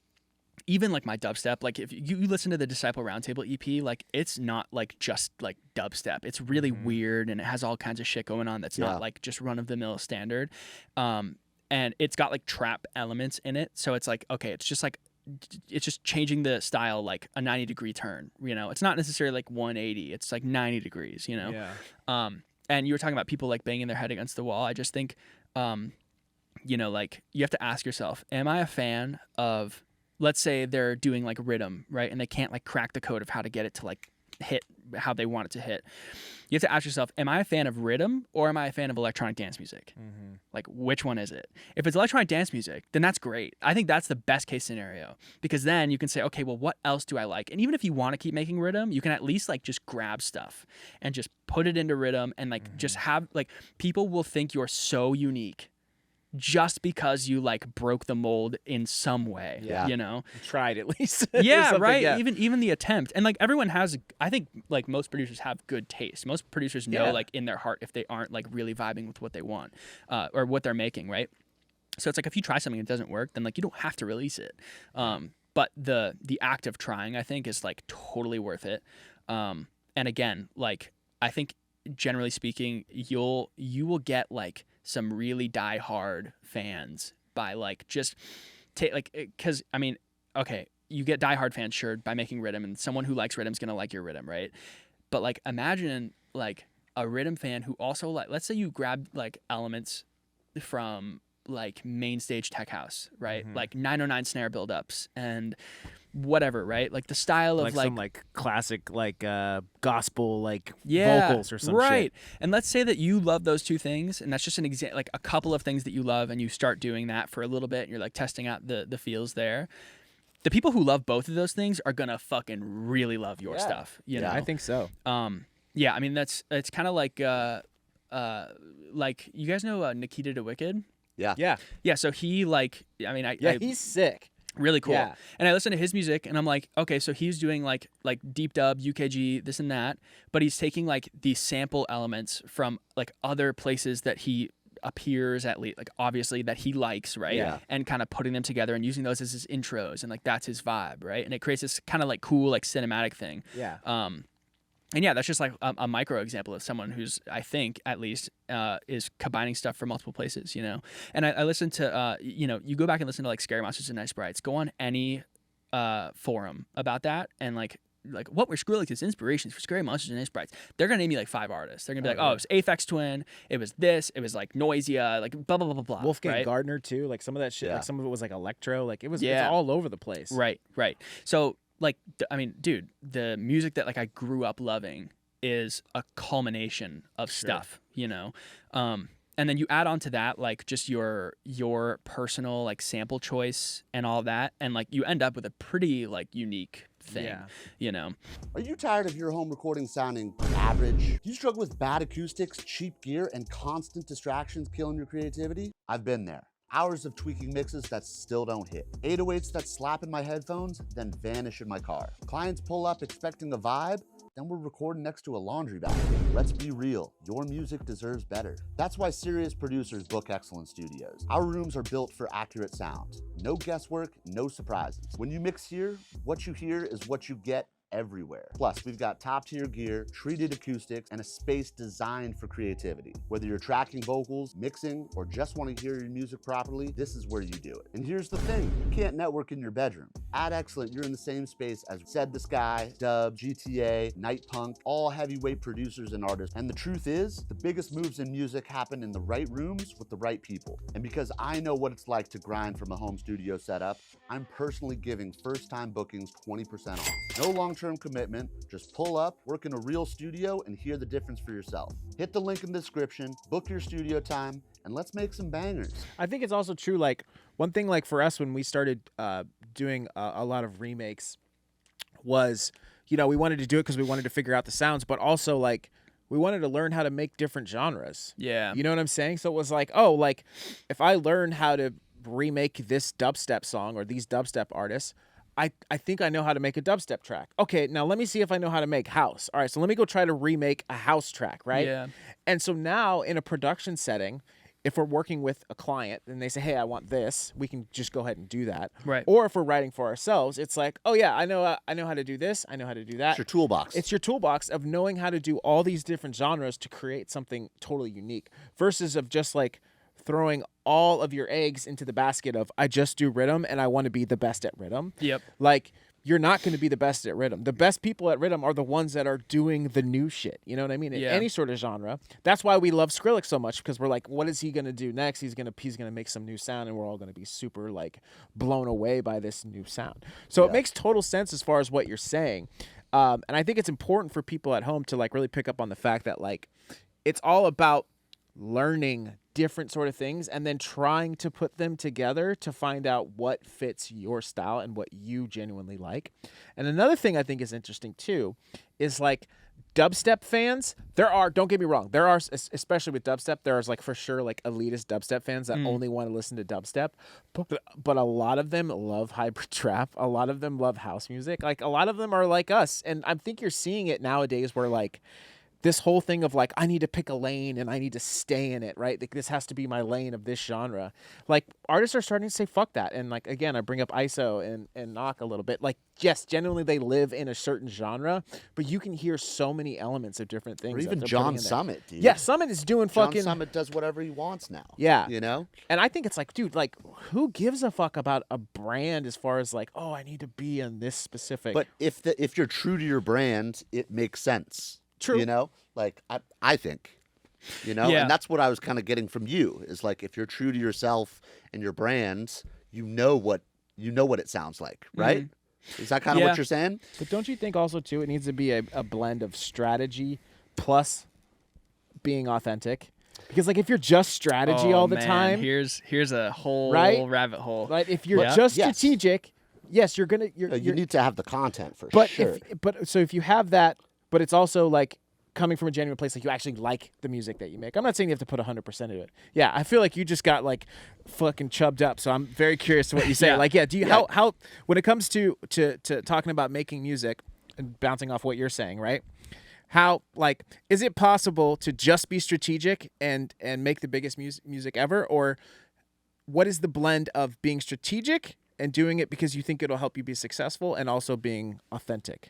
even like my dubstep, like if you listen to the Disciple Roundtable EP, like it's not like just like dubstep. It's really weird and it has all kinds of shit going on that's not like just run of the mill standard. And it's got like trap elements in it. So it's like, okay, it's just changing the style like a 90-degree turn, you know? It's not necessarily like 180, it's like 90 degrees, you know? Yeah. And you were talking about people like banging their head against the wall. I just think, you know, like you have to ask yourself, am I a fan of, let's say they're doing like rhythm, right? And they can't like crack the code of how to get it to like hit how they want it to hit. You have to ask yourself, am I a fan of rhythm or am I a fan of electronic dance music? Like, which one is it? If it's electronic dance music, then that's great. I think that's the best case scenario, because then you can say, okay, well, what else do I like? And even if you want to keep making rhythm, you can at least like just grab stuff and just put it into rhythm and like just have like, people will think you're so unique just because you like broke the mold in some way, you know? Tried at least. Yeah, right. Yeah. Even the attempt. And like everyone has, I think like most producers have good taste. Most producers know like in their heart if they aren't like really vibing with what they want or what they're making, right? So it's like if you try something and it doesn't work, then like you don't have to release it. But the act of trying, I think, is like totally worth it. And again, like I think generally speaking, you will get like some really die-hard fans by like just take like, because I mean, okay, you get die-hard fans sure by making rhythm, and someone who likes rhythm is gonna like your rhythm, right? But like imagine like a rhythm fan who also like, let's say you grab like elements from like main stage tech house, right? Like 909 snare buildups and whatever, right? Like the style of like some like classic like gospel like vocals or some shit. And let's say that you love those two things, and that's just an example, like a couple of things that you love, and you start doing that for a little bit and you're like testing out the feels there. The people who love both of those things are gonna fucking really love your stuff, you know? I think so. Yeah, I mean it's kind of like you guys know Nikita DeWicked? Yeah. Yeah, so he like, I mean, he's sick. Really cool. Yeah. And I listen to his music and I'm like, okay, so he's doing like deep dub, UKG, this and that, but he's taking like these sample elements from like other places that he appears at least like obviously that he likes, right? Yeah. And kind of putting them together and using those as his intros and like that's his vibe, right? And it creates this kind of like cool like cinematic thing. Yeah. And yeah, that's just like a micro example of someone who's, I think, at least, is combining stuff from multiple places, you know? And I listen to, you know, you go back and listen to like Scary Monsters and Nice Sprites. Go on any forum about that and like what were Skrillex's inspirations for Scary Monsters and Nice Sprites? They're going to name you like 5 artists. They're going to be like, oh, it was Aphex Twin, it was this, it was like Noisia, like blah, blah, blah, blah, blah. Wolfgang right? Gardner, too. Like some of that shit, Yeah. like some of it was like electro. Like it's Yeah. all over the place. Right. So, like, I mean, dude, the music that like I grew up loving is a culmination of stuff, you know? And then you add on to that, like just your personal like sample choice and all that. And like you end up with a pretty like unique thing, you know? Are you tired of your home recording sounding average? Do you struggle with bad acoustics, cheap gear, and constant distractions killing your creativity? I've been there. Hours of tweaking mixes that still don't hit. 808s that slap in my headphones, then vanish in my car. Clients pull up expecting a vibe, then we're recording next to a laundry bag. Let's be real, your music deserves better. That's why serious producers book Excellent Studios. Our rooms are built for accurate sound. No guesswork, no surprises. When you mix here, what you hear is what you get everywhere. Plus, we've got top-tier gear, treated acoustics, and a space designed for creativity. Whether you're tracking vocals, mixing, or just want to hear your music properly, this is where you do it. And here's the thing, you can't network in your bedroom. At Excellent, you're in the same space as Said the Sky, Dub, GTA, Night Punk, all heavyweight producers and artists. And the truth is, the biggest moves in music happen in the right rooms with the right people. And because I know what it's like to grind from a home studio setup, I'm personally giving first-time bookings 20% off. No long-term commitment, just pull up, work in a real studio, and hear the difference for yourself. Hit the link in the description, book your studio time, and let's make some bangers. I think it's also true, like, one thing, like, for us when we started doing a lot of remakes was, you know, we wanted to do it because we wanted to figure out the sounds, but also, like, we wanted to learn how to make different genres. Yeah. You know what I'm saying? So it was like, oh, like, if I learn how to remake this dubstep song or these dubstep artists, I think I know how to make a dubstep track. Okay, now let me see if I know how to make house. All right, so let me go try to remake a house track, right? Yeah. And so now in a production setting, if we're working with a client and they say, hey, I want this, we can just go ahead and do that. Right. Or if we're writing for ourselves, it's like, oh yeah, I know how to do this, I know how to do that. It's your toolbox. It's your toolbox of knowing how to do all these different genres to create something totally unique versus of just like throwing all of your eggs into the basket of I just do rhythm and I want to be the best at rhythm. Yep. Like you're not going to be the best at rhythm. The best people at rhythm are the ones that are doing the new shit. You know what I mean? In Yeah. any sort of genre. That's why we love Skrillex so much because we're like, what is he going to do next? He's going to make some new sound and we're all going to be super like blown away by this new sound. So it makes total sense as far as what you're saying. And I think it's important for people at home to like really pick up on the fact that like it's all about learning different sort of things and then trying to put them together to find out what fits your style and what you genuinely like. And another thing I think is interesting too is like dubstep fans. Don't get me wrong, there are, especially with dubstep, there's like for sure like elitist dubstep fans that only want to listen to dubstep, but a lot of them love hybrid trap. A lot of them love house music. Like a lot of them are like us. And I think you're seeing it nowadays where like this whole thing of like, I need to pick a lane and I need to stay in it, right? Like, this has to be my lane of this genre. Like artists are starting to say, fuck that. And like, again, I bring up ISO and Knock a little bit. Like, yes, genuinely they live in a certain genre, but you can hear so many elements of different things. Or that even they're John putting in there. Summit, dude. Yeah, Summit is doing John fucking... Summit does whatever he wants now. Yeah. You know? And I think it's like, dude, like, who gives a fuck about a brand as far as like, oh, I need to be in this specific... But if you're true to your brand, it makes sense. True. You know? Like, I think. You know? Yeah. And that's what I was kind of getting from you, is like, if you're true to yourself and your brand, you know what it sounds like, right? Is that kind of what you're saying? But don't you think also, too, it needs to be a blend of strategy plus being authentic? Because, like, if you're just strategy all the time... Here's a whole Right? rabbit hole. Right? If you're Yeah. just Yes. strategic, yes, you're going to... You need to have the content for But sure. so if you have that, but it's also like coming from a genuine place, like you actually like the music that you make. I'm not saying you have to put 100% into it. Yeah, I feel like you just got like fucking chubbed up. So I'm very curious to what you say. Yeah. Like, do you how when it comes to talking about making music and bouncing off what you're saying, right? how, like, is it possible to just be strategic and make the biggest music ever, or what is the blend of being strategic and doing it because you think it'll help you be successful and also being authentic?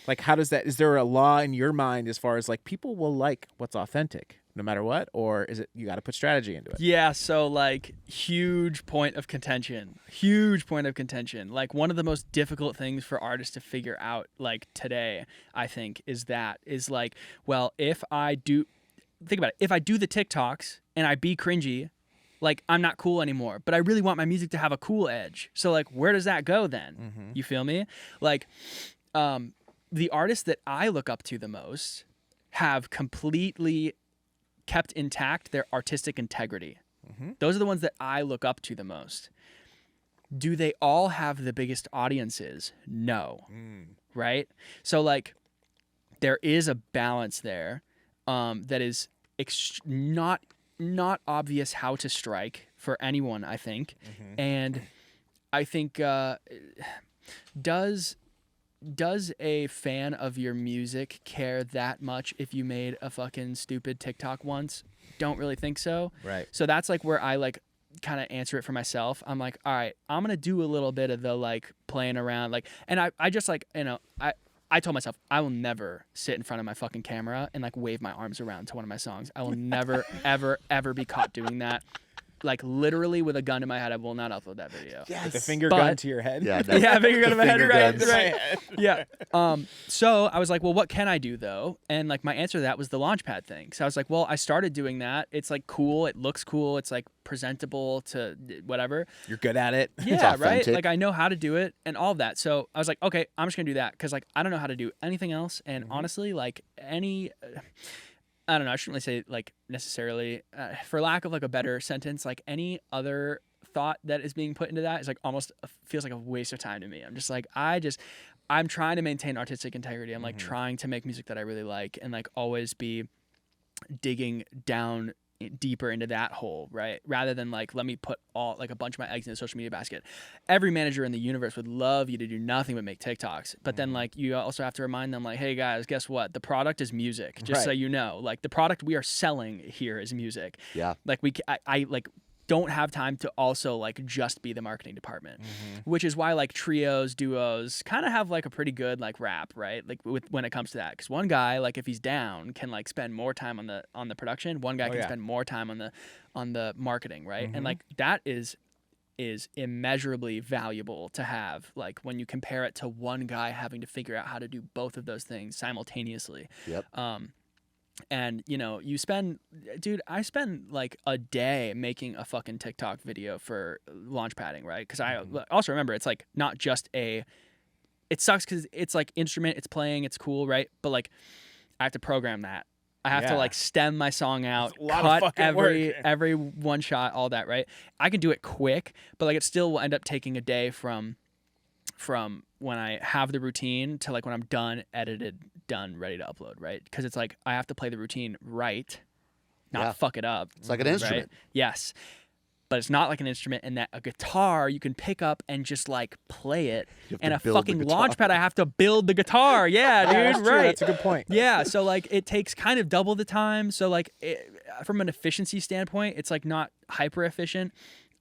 Like, how does that, is there a law in your mind as far as like people will like what's authentic no matter what, or is it you got to put strategy into it? Yeah, so like huge point of contention. Like one of the most difficult things for artists to figure out like today, I think, is like, well, if I do the TikToks and I be cringy, like I'm not cool anymore, but I really want my music to have a cool edge. So like where does that go then? You feel me? Like the artists that I look up to the most have completely kept intact their artistic integrity. Those are the ones that I look up to the most. Do they all have the biggest audiences? No. Right? So like there is a balance there that is not obvious how to strike for anyone, I think. And I think does a fan of your music care that much if you made a fucking stupid TikTok once? Don't really think so. Right. So that's like where I like kind of answer it for myself. I'm like, all right, I'm going to do a little bit of the like playing around. Like, and I just like, you know, I told myself I will never sit in front of my fucking camera and like wave my arms around to one of my songs. I will never, ever be caught doing that. Like literally with a gun in my head, I will not upload that video. With the finger gun to your head. Yeah, finger gun in my head, guns. right. Yeah. So I was like, well, what can I do though? And like my answer to that was the Launchpad thing. So I was like, well, I started doing that. It's like cool. It looks cool. It's like presentable to whatever. You're good at it. Yeah, right. Like I know how to do it and all of that. So I was like, okay, I'm just gonna do that because like I don't know how to do anything else. And honestly, like I don't know. I shouldn't really say like necessarily, for lack of like a better sentence, like any other thought that is being put into that is like almost feels like a waste of time to me. I'm just like, I'm trying to maintain artistic integrity. I'm like trying to make music that I really like and like always be digging down deeper into that hole, right? Rather than like, let me put all like a bunch of my eggs in the social media basket. Every manager in the universe would love you to do nothing but make TikToks. But then like, you also have to remind them like, hey guys, guess what? The product is music. Just so you know, like the product we are selling here is music. Yeah. Like I like don't have time to also like just be the marketing department, which is why like trios, duos kind of have like a pretty good like rap, right? Like when it comes to that, because one guy like if he's down can like spend more time on the production. One guy can spend more time on the marketing, right? And like that is immeasurably valuable to have. Like when you compare it to one guy having to figure out how to do both of those things simultaneously. Yep. And you know, I spend like a day making a fucking TikTok video for Launchpadding, right? Because I also remember it's like not just it sucks because it's like instrument, it's playing, it's cool, right? But like I have to program that. I have to like stem my song out, cut every one shot, all that, right? I can do it quick, but like it still will end up taking a day from when I have the routine to like when I'm done, edited, done, ready to upload, right? Because it's like I have to play the routine right, not fuck it up. It's like an instrument. Right? Yes. But it's not like an instrument in that a guitar you can pick up and just like play it. And a fucking Launchpad, I have to build the guitar. Yeah, dude, that's true. right. That's a good point. Yeah, so like it takes kind of double the time. So like from an efficiency standpoint, it's like not hyper efficient.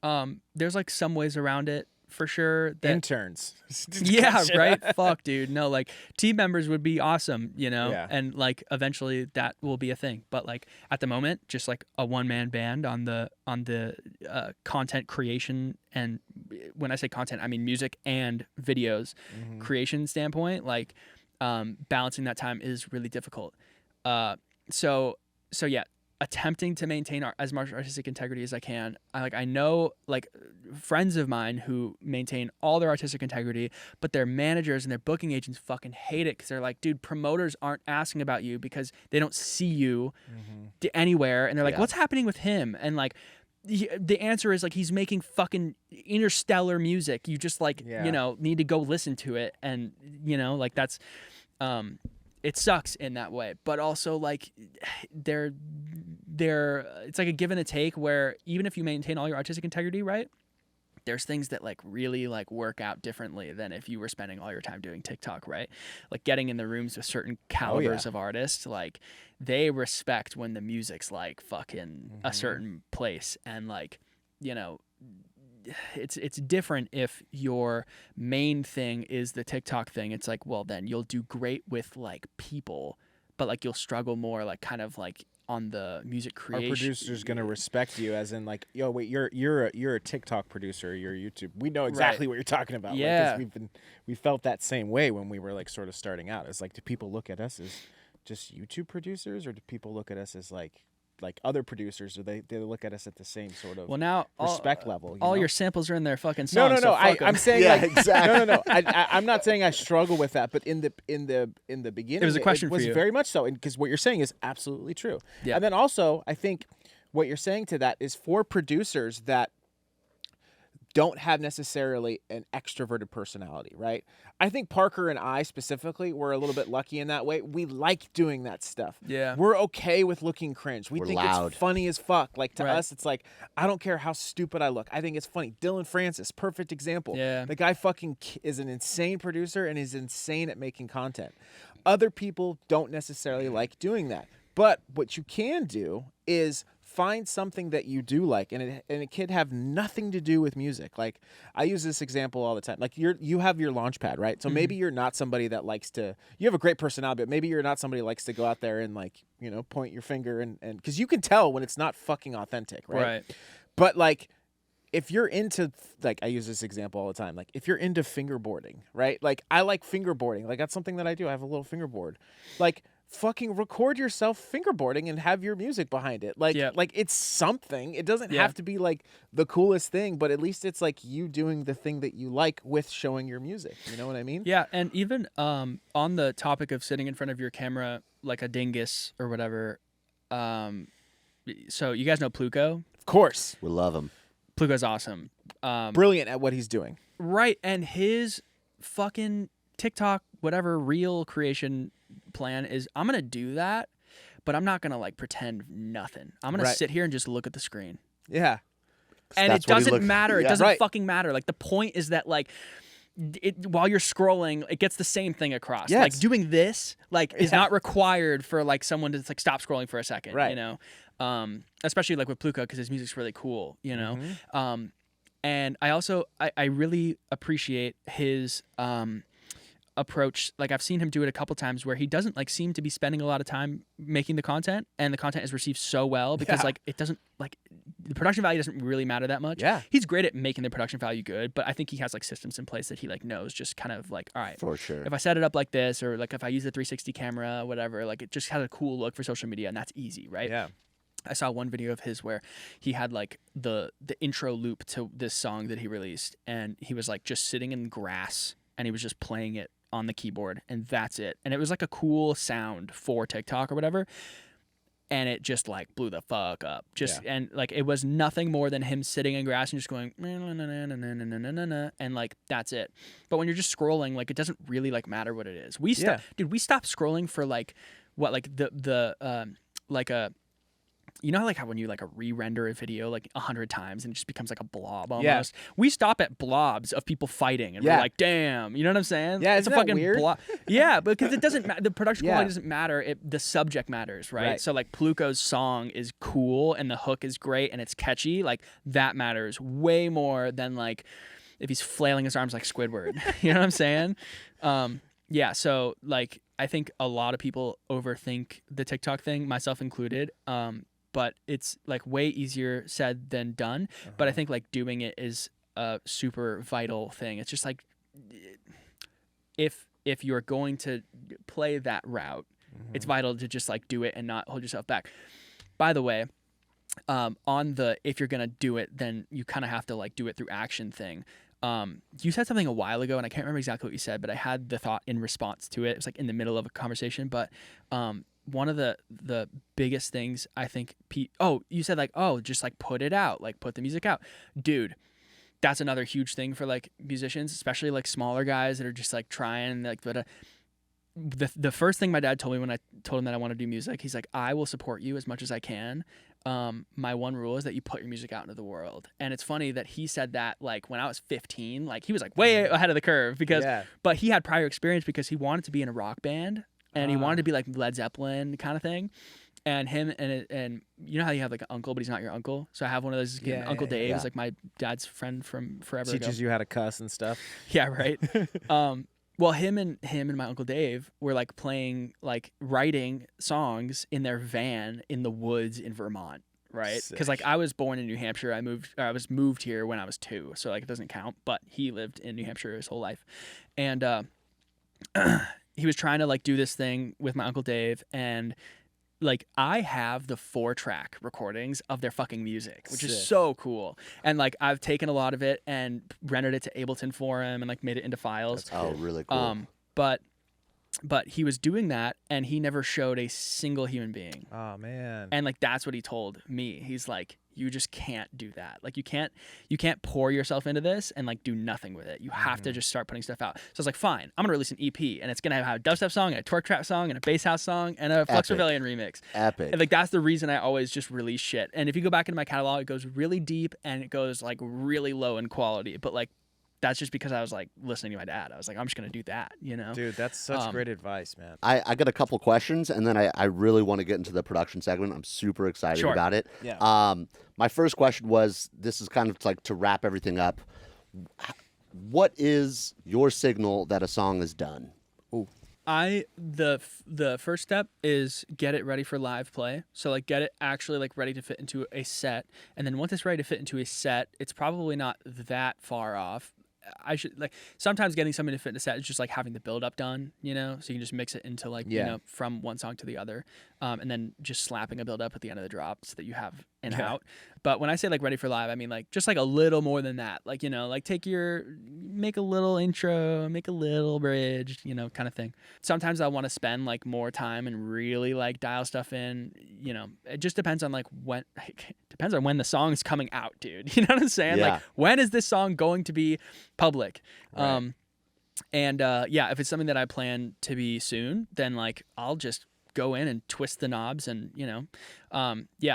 There's like some ways around it. For sure. Interns. Yeah, right? Fuck, dude. No, like team members would be awesome, you know? Yeah. And like eventually that will be a thing. But like at the moment, just like a one-man band on the content creation, and when I say content, I mean music and videos creation standpoint, like balancing that time is really difficult. So yeah, attempting to maintain as much artistic integrity as I can. I know like friends of mine who maintain all their artistic integrity, but their managers and their booking agents fucking hate it because they're like, dude, promoters aren't asking about you because they don't see you anywhere, and they're like, what's happening with him? And like the answer is like he's making fucking interstellar music. You just like you know need to go listen to it, and you know like that's it sucks in that way, but also like it's like a give and a take where even if you maintain all your artistic integrity, right, there's things that like really like work out differently than if you were spending all your time doing TikTok, right? Like getting in the rooms with certain calibers of artists, like they respect when the music's like fucking a certain place, and like, you know, it's different if your main thing is the TikTok thing. It's like, well, then you'll do great with like people, but like you'll struggle more like kind of like on the music creation. Our producer's gonna respect you, as in like, yo, wait, you're a TikTok producer, you're YouTube. We know exactly what you're talking about. Yeah, like, 'cause we felt that same way when we were like sort of starting out. It's like, do people look at us as just YouTube producers, or do people look at us as like other producers, or they look at us at the same sort of respect level? All know? your samples are in their fucking songs. No. So I'm saying yeah, like, exactly. No. I'm not saying I struggle with that, but in the beginning, it was a question it for was you. very much so, and because what you're saying is absolutely true. Yeah. And then also, I think what you're saying to that is for producers that don't have necessarily an extroverted personality, right? I think Parker and I specifically were a little bit lucky in that way. We like doing that stuff. Yeah. We're okay with looking cringe. We We're think loud. it's funny as fuck. Like to Right. us, it's like, I don't care how stupid I look. I think it's funny. Dylan Francis, perfect example. Yeah. The guy fucking is an insane producer and is insane at making content. Other people don't necessarily like doing that. But what you can do is find something that you do like, and it can have nothing to do with music. Like, I use this example all the time. Like, you have your launch pad, right? So maybe you're not somebody that likes to, you have a great personality, but maybe you're not somebody who likes to go out there and like, you know, point your finger and because you can tell when it's not fucking authentic, right? Right. But like, if you're into, like, I use this example all the time. Like, if you're into fingerboarding, right? Like, I like fingerboarding. Like, that's something that I do. I have a little fingerboard. Like, fucking record yourself fingerboarding and have your music behind it. Like, like it's something. It doesn't have to be like the coolest thing, but at least it's like you doing the thing that you like with showing your music. You know what I mean? Yeah, and even on the topic of sitting in front of your camera like a dingus or whatever, so you guys know Pluko? Of course. We love him. Pluko's awesome. Brilliant at what he's doing. Right, and his fucking TikTok, whatever, reel creation plan is, I'm going to do that, but I'm not going to like pretend nothing. I'm going to sit here and just look at the screen. Yeah. And it doesn't matter. It doesn't fucking matter. Like, the point is that like, while you're scrolling, it gets the same thing across. Yes. Like, doing this like is not required for like someone to like stop scrolling for a second, right. you know? Especially like with Pluko, because his music's really cool, you know? And I also, I really appreciate his approach. Like, I've seen him do it a couple times where he doesn't like seem to be spending a lot of time making the content, and the content is received so well because like it doesn't like the production value doesn't really matter that much. Yeah. He's great at making the production value good, but I think he has like systems in place that he like knows just kind of like, all right, For sure. if I set it up like this, or like if I use the 360 camera, whatever, like it just has a cool look for social media, and that's easy, right? Yeah. I saw one video of his where he had like the intro loop to this song that he released, and he was like just sitting in grass and he was just playing it on the keyboard, and that's it. And it was like a cool sound for TikTok or whatever. And it just like blew the fuck up. And like it was nothing more than him sitting in grass and just going and like that's it. But when you're just scrolling, like it doesn't really like matter what it is. We stopped scrolling for like what, like the like a, you know, like how when you like a re-render a video like 100 times and it just becomes like a blob almost. We stop at blobs of people fighting and we're like, damn, you know what I'm saying? Yeah, it's a isn't that fucking weird? blob. Yeah, because it doesn't matter. The production quality doesn't matter. The subject matters, right? So like Pluko's song is cool and the hook is great and it's catchy. Like that matters way more than like if he's flailing his arms like Squidward. You know what I'm saying? Yeah, so like I think a lot of people overthink the TikTok thing, myself included. But it's like way easier said than done. But I think like doing it is a super vital thing. It's just like if you're going to play that route, it's vital to just like do it and not hold yourself back. By the way, on the if you're gonna do it, then you kind of have to like do it through action thing. You said something a while ago, and I can't remember exactly what you said, but I had the thought in response to it. It was like in the middle of a conversation, but one of the biggest things I think you said like, oh, just like put it out, like put the music out. Dude, that's another huge thing for like musicians, especially like smaller guys that are just like trying like, but the first thing my dad told me when I told him that I want to do music, he's like, I will support you as much as I can, my one rule is that you put your music out into the world. And it's funny that he said that like when I was 15, like he was like way ahead of the curve because, but he had prior experience because he wanted to be in a rock band and he wanted to be like Led Zeppelin kind of thing. And him and you know how you have like an uncle, but he's not your uncle. So I have one of those. Uncle Dave is like my dad's friend from forever ago. Teaches you how to cuss and stuff. Yeah, right. Well, him and my Uncle Dave were like playing, like writing songs in their van in the woods in Vermont, right? Because like I was born in New Hampshire. I was moved here when I was 2, so like it doesn't count. But he lived in New Hampshire his whole life, and he was trying to like do this thing with my Uncle Dave, and like I have the 4-track recordings of their fucking music, which is so cool. And like I've taken a lot of it and rendered it to Ableton for him and like made it into files. Oh, really cool. But he was doing that and he never showed a single human being. Oh man. And like that's what he told me. He's like, you just can't do that. Like you can't pour yourself into this and like do nothing with it. You have to just start putting stuff out. So I was like, fine, I'm gonna release an EP and it's gonna have a dubstep song and a twerk trap song and a bass house song and a Flux Rebellion remix. Epic. And like that's the reason I always just release shit. And if you go back into my catalog, it goes really deep and it goes like really low in quality. But like that's just because I was like listening to my dad. I was like, I'm just gonna do that, you know? Dude, that's such great advice, man. I got a couple questions, and then I really want to get into the production segment. I'm super excited about it. Yeah. My first question was, this is kind of like to wrap everything up. What is your signal that a song is done? The first step is get it ready for live play. So like get it actually like ready to fit into a set, and then once it's ready to fit into a set, it's probably not that far off. I should like sometimes getting something to fit in a set is just like having the build up done, you know, so you can just mix it into like you know from one song to the other, and then just slapping a build up at the end of the drop so that you have an out. But when I say like ready for live, I mean like just like a little more than that, like you know, like make a little intro, make a little bridge, you know, kind of thing. Sometimes I want to spend like more time and really like dial stuff in, you know. It just depends on like when depends on when the song's coming out, dude. You know what I'm saying? Like when is this song going to be public? Right. If it's something that I plan to be soon, then like I'll just go in and twist the knobs and you know,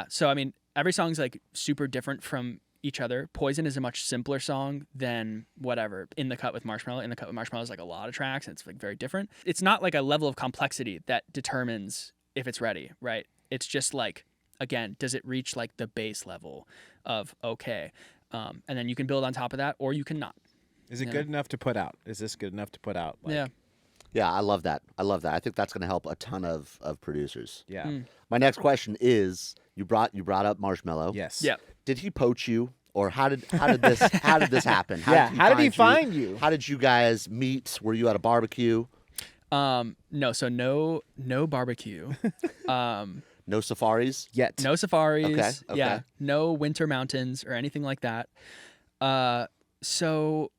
so I mean every song's like super different from each other. Poison is a much simpler song than whatever In the Cut with Marshmello. In the Cut with Marshmello is like a lot of tracks and it's like very different. It's not like a level of complexity that determines if it's ready, right? It's just like, again, does it reach like the base level of okay? And then you can build on top of that or you cannot. Is it good enough to put out? Is this good enough to put out? Like, Yeah, I love that. I think that's going to help a ton of producers. Yeah. My next question is, you brought up Marshmello. Yes. Yeah. Did he poach you, or how did this happen? How did he find you? How did you guys meet? Were you at a barbecue? No. So no barbecue. No safaris Yet. No safaris. Okay. Yeah. No winter mountains or anything like that. So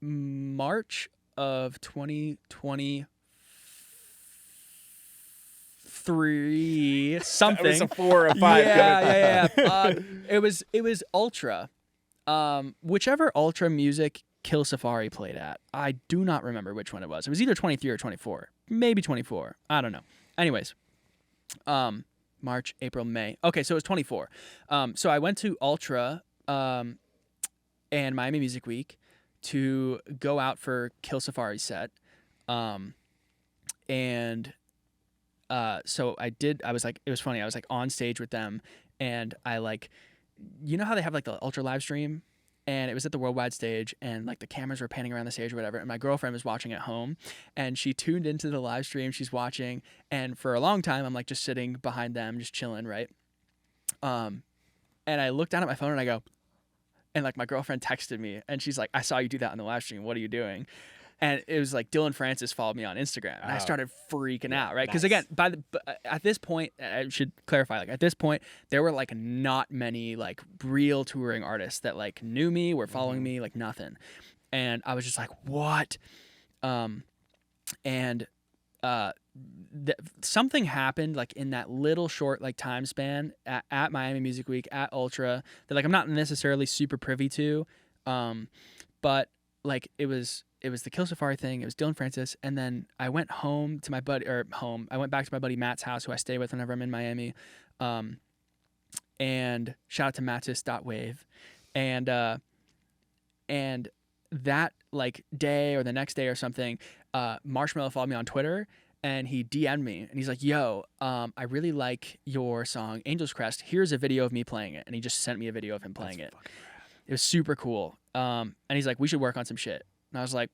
March of 2023 something. It was a 4 or 5. Yeah. It was Ultra. Whichever Ultra music Kill Safari played at. I do not remember which one it was. It was either 23 or 24. Maybe 24. I don't know. Anyways, March, April, May. Okay, so it was 24. So I went to Ultra and Miami Music Week to go out for Kill Safari set. So I did, I was like, it was funny. I was like on stage with them and I like, you know how they have like the Ultra live stream? And it was at the worldwide stage and like the cameras were panning around the stage or whatever. And my girlfriend was watching at home and she tuned into the live stream. She's watching. And for a long time, I'm like just sitting behind them, just chilling. Right. And I looked down at my phone and I go, and like my girlfriend texted me and she's like, I saw you do that on the live stream. What are you doing? And it was like Dylan Francis followed me on Instagram and I started freaking out, right? Because again, at this point, I should clarify, like at this point, there were like not many like real touring artists that like knew me, were following me, like nothing. And I was just like, what? Something happened like in that little short like time span at Miami Music Week, at Ultra, that like I'm not necessarily super privy to, but like it was the Kill Safari thing. It was Dylan Francis, and then I went home to my buddy, I went back to my buddy Matt's house, who I stay with whenever I'm in Miami, And shout out to Mattis.wave. And that like day or the next day or something, Marshmello followed me on Twitter and he DM'd me and he's like, yo, I really like your song Angel's Crest. Here's a video of me playing it. And he just sent me a video of him playing it. It was super cool. And he's like, we should work on some shit. And I was like,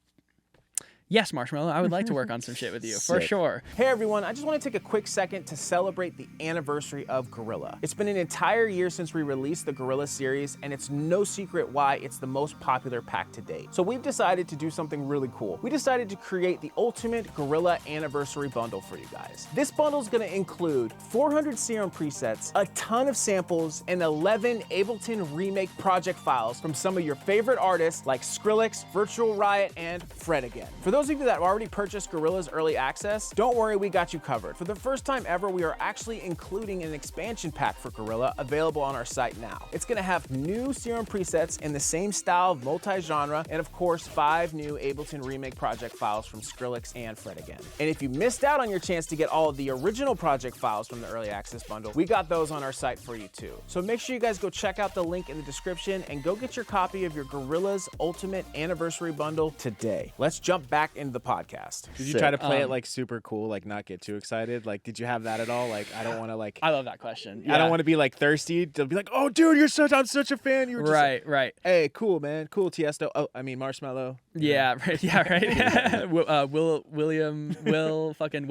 yes, Marshmello, I would like to work on some shit with you, for sure. Hey everyone, I just want to take a quick second to celebrate the anniversary of Gorilla. It's been an entire year since we released the Gorilla series, and it's no secret why it's the most popular pack to date. So we've decided to do something really cool. We decided to create the ultimate Gorilla anniversary bundle for you guys. This bundle is going to include 400 Serum presets, a ton of samples, and 11 Ableton Remake project files from some of your favorite artists like Skrillex, Virtual Riot, and Fred Again. For those of you that already purchased Gorilla's early access, don't worry, we got you covered. For the first time ever, we are actually including an expansion pack for Gorilla available on our site now. It's gonna have new Serum presets in the same style of multi-genre, and of course, 5 new Ableton Remake project files from Skrillex and Fred Again. And if you missed out on your chance to get all of the original project files from the early access bundle, we got those on our site for you too. So make sure you guys go check out the link in the description and go get your copy of your Gorilla's Ultimate Anniversary Bundle today. Let's jump back into the podcast. Did you try to play it like super cool, like not get too excited? Like, did you have that at all? Like, I don't want to like. I love that question. I don't want to be like thirsty to be like, oh, dude, I'm such a fan. You were just Right, like, right. Hey, cool, man, cool, Tiesto. Oh, I mean Marshmello. Yeah, right. Yeah, right. Will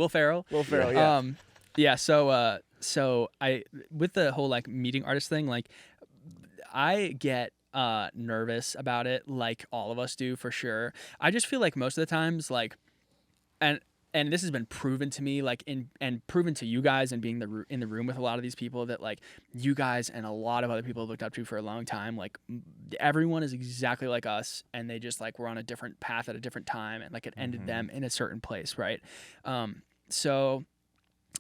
Ferrell. Will Ferrell, yeah. Yeah. So I with the whole like meeting artist thing, like I get nervous about it, like all of us do for sure. I just feel like most of the times, like, and this has been proven to me, like and proven to you guys and being in the room with a lot of these people that like you guys and a lot of other people have looked up to for a long time. Like everyone is exactly like us, and they just like were on a different path at a different time, and like it ended them in a certain place, right? So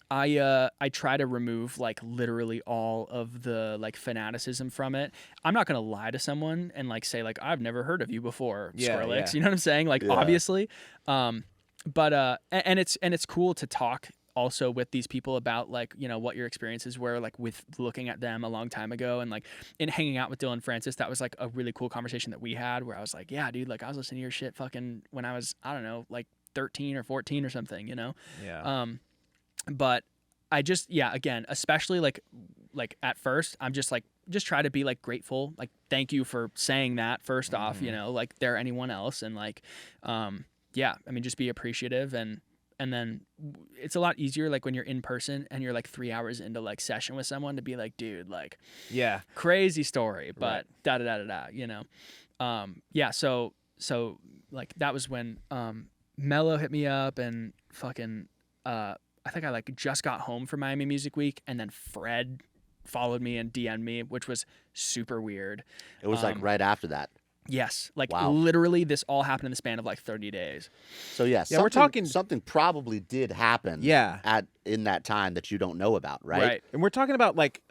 I try to remove like literally all of the like fanaticism from it. I'm not gonna lie to someone and like say like I've never heard of you before, Skrillex. Yeah. You know what I'm saying? Like obviously, but it's cool to talk also with these people about like, you know, what your experiences were like with looking at them a long time ago, and like in hanging out with Dylan Francis. That was like a really cool conversation that we had where I was like, yeah, dude, like I was listening to your shit fucking when I was, I don't know, like 13 or 14 or something, you know? Yeah. But I just, again, especially like at first, I'm just like, just try to be like grateful. Like, thank you for saying that first off, you know, like they're anyone else. And like, I mean, just be appreciative. And then it's a lot easier, like when you're in person and you're like 3 hours into like session with someone to be like, dude, like, crazy story, but you know? So like that was when, Mello hit me up and fucking, I think I like just got home from Miami Music Week, and then Fred followed me and DM'd me, which was super weird. It was like right after that. Yes, like Wow. literally this all happened in the span of like 30 days. So we're talking something probably did happen. In that time that you don't know about, right? Right. And we're talking about like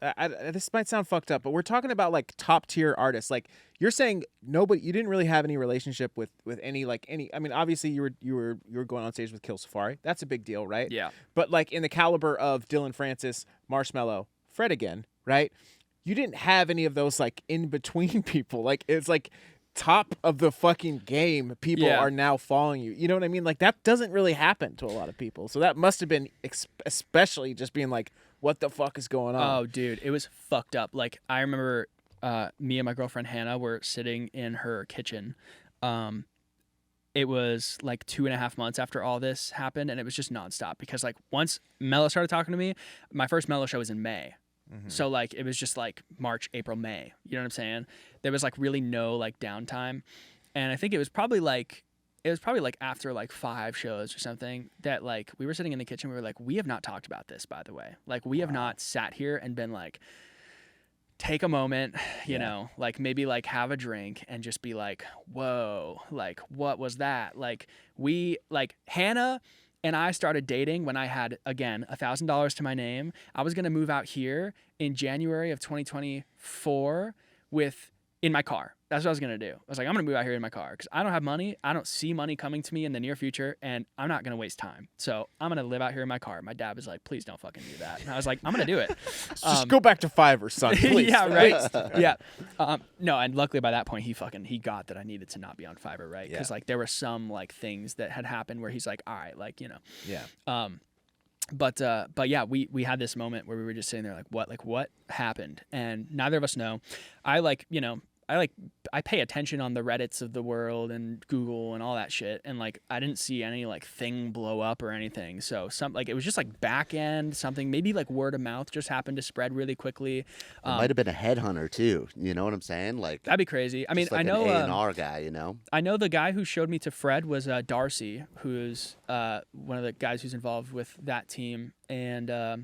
this might sound fucked up, but we're talking about like top tier artists. Like you're saying you didn't really have any relationship with any. I mean, obviously you were going on stage with Kill Safari. That's a big deal, right? Yeah. But like in the caliber of Dylan Francis, Marshmello, Fred Again, right? You didn't have any of those like in between people. Like it's like top of the fucking game, people are now following you. You know what I mean? Like that doesn't really happen to a lot of people. So that must have been especially just being like, what the fuck is going on? Oh, dude, it was fucked up. Like I remember me and my girlfriend Hannah were sitting in her kitchen. It was like 2.5 months after all this happened, and it was just nonstop because like once Mello started talking to me, my first Mello show was in May. So like it was just like March, April, May. You know what I'm saying? There was like really no like downtime. And I think it was probably like after like 5 shows or something that like we were sitting in the kitchen, we were like, we have not talked about this, by the way. Like we have not sat here and been like, take a moment, you know, like maybe like have a drink and just be like, whoa, like what was that? Like Hannah and I started dating when I had, again, $1,000 to my name. I was going to move out here in January of 2024 in my car, That's what I was going to do. I was like, I'm going to move out here in my car because I don't have money. I don't see money coming to me in the near future, and I'm not going to waste time. So I'm going to live out here in my car. My dad was like, please don't fucking do that. And I was like, I'm going to do it. Just go back to Fiverr, son, please. Yeah, right? Yeah. No, and luckily by that point, he got that I needed to not be on Fiverr, right? Because like there were some like things that had happened where he's like, all right, like, you know. Yeah. But yeah, we had this moment where we were just sitting there like what happened? And neither of us know. I pay attention on the Reddits of the world and Google and all that shit, and like I didn't see any like thing blow up or anything. So it was just like back end something, maybe like word of mouth just happened to spread really quickly. It might have been a headhunter too. You know what I'm saying? Like that'd be crazy. I mean, like I know an A&R guy. You know, I know the guy who showed me to Fred was Darcy, who's one of the guys who's involved with that team, and I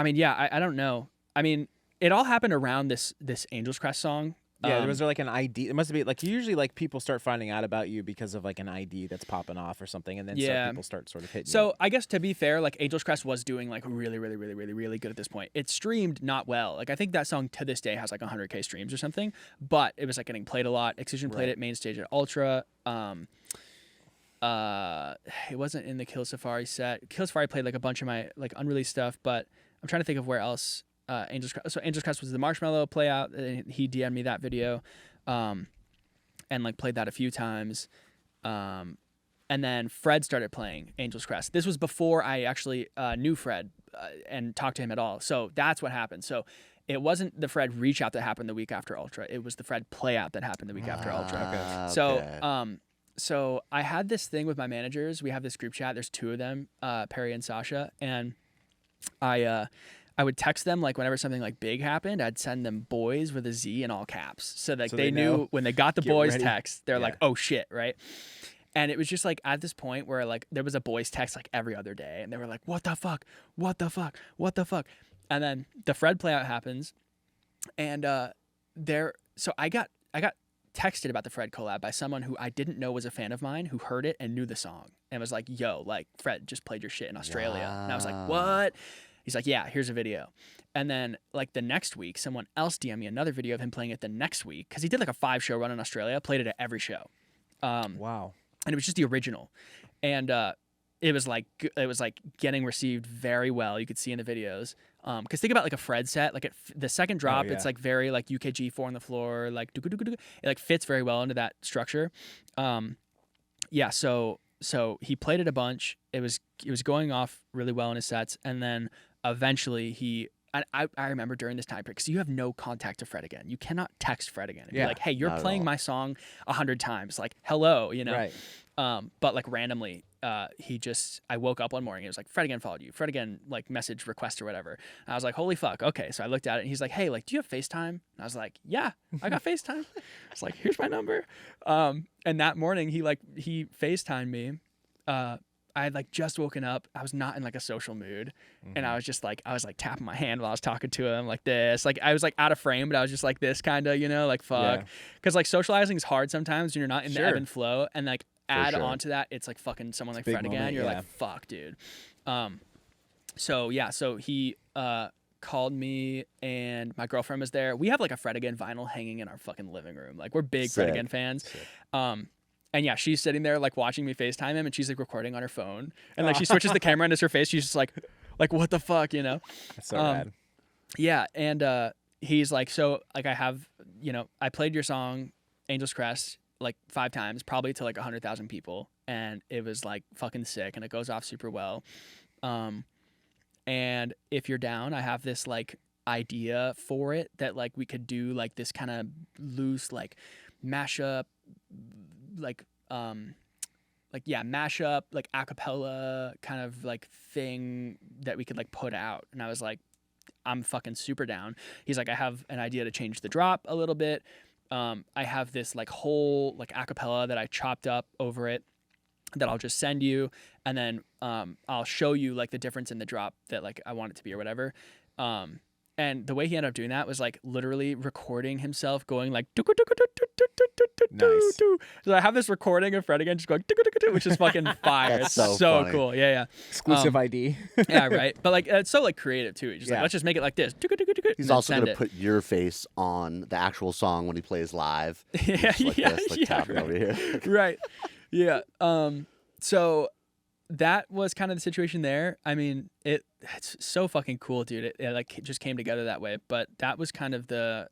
mean, yeah, I don't know. I mean, it all happened around this Angel's Crest song. Yeah, was there like an ID? It must be like usually like people start finding out about you because of like an ID that's popping off or something, and then people start sort of hitting. So you. I guess to be fair, like Angel's Crest was doing like really good at this point. It streamed not well. Like I think that song to this day has like 100K streams or something, but it was like getting played a lot. Excision played it main stage at Ultra. It wasn't in the Kill Safari set. Kill Safari played like a bunch of my like unreleased stuff, but I'm trying to think of where else. Angel's Crest was the Marshmello play out. He DM'd me that video, and like played that a few times. And then Fred started playing Angel's Crest. This was before I actually knew Fred and talked to him at all. So that's what happened. So it wasn't the Fred reach out that happened the week after Ultra. It was the Fred play out that happened the week after Ultra. Okay. So I had this thing with my managers. We have this group chat. There's two of them, Perry and Sasha, and I would text them like whenever something like big happened. I'd send them boys with a Z in all caps, so like they knew when they got the boys text, they're like, oh shit, right? And it was just like at this point where like there was a boys text like every other day, and they were like, what the fuck, and then the Fred playout happens, and so I got texted about the Fred collab by someone who I didn't know was a fan of mine, who heard it and knew the song and was like, yo, like Fred just played your shit in Australia. And I was like, what? He's like, yeah, here's a video. And then like the next week, someone else DM'd me another video of him playing it the next week, because he did like a 5-show run in Australia, played it at every show. Wow. And it was just the original. And it was like getting received very well. You could see in the videos. Because think about like a Fred set, like the second drop, it's like very like UKG 4 on the floor, like it like fits very well into that structure. Yeah, so he played it a bunch. It was going off really well in his sets, and then eventually I remember during this time period, because you have no contact to Fred again. You cannot text Fred again and be like, hey, you're playing my song 100 times. Like, hello, you know? Right. But like randomly, I woke up one morning, it was like, Fred again followed you. Fred again, like message request or whatever. And I was like, holy fuck. Okay. So I looked at it and he's like, hey, like, do you have FaceTime? And I was like, yeah, I got FaceTime. It's like, here's my number. And that morning he FaceTimed me. I had like just woken up. I was not in like a social mood. And I was tapping my hand while I was talking to him like this. Like I was like out of frame, but I was just like this kind of, you know, like fuck. Because like socializing is hard sometimes when you're not in the ebb and flow. And like add on to that, it's like fucking someone like Fred again. You're like, fuck, dude. So he called me and my girlfriend was there. We have like a Fred again vinyl hanging in our fucking living room. Like we're big Fred again fans. And yeah, she's sitting there like watching me FaceTime him, and she's like recording on her phone. And like she switches the camera into her face. She's just like what the fuck, you know? That's so rad. Yeah, and he's like, so like I have, you know, I played your song Angel's Crest like 5 times, probably to like 100,000 people, and it was like fucking sick, and it goes off super well. And if you're down, I have this like idea for it that like we could do like this kind of loose like mashup, mashup, like acapella kind of like thing that we could like put out. And I was like, I'm fucking super down. He's like, I have an idea to change the drop a little bit. I have this like whole like acapella that I chopped up over it that I'll just send you, and then I'll show you like the difference in the drop that like I want it to be or whatever. And the way he ended up doing that was like literally recording himself going like Nice. So I have this recording of Fred again just going, which is fucking fire. That's It's so funny. cool. Yeah, Exclusive ID. yeah, right. But like, it's so like creative too. He's just like, let's just make it like this. He's also going to put your face on the actual song when he plays live. Yeah, Just like this, like tapping right. over here. Right. Yeah. So that was kind of the situation there. I mean, it's so fucking cool, dude. It like just came together that way. But that was kind of the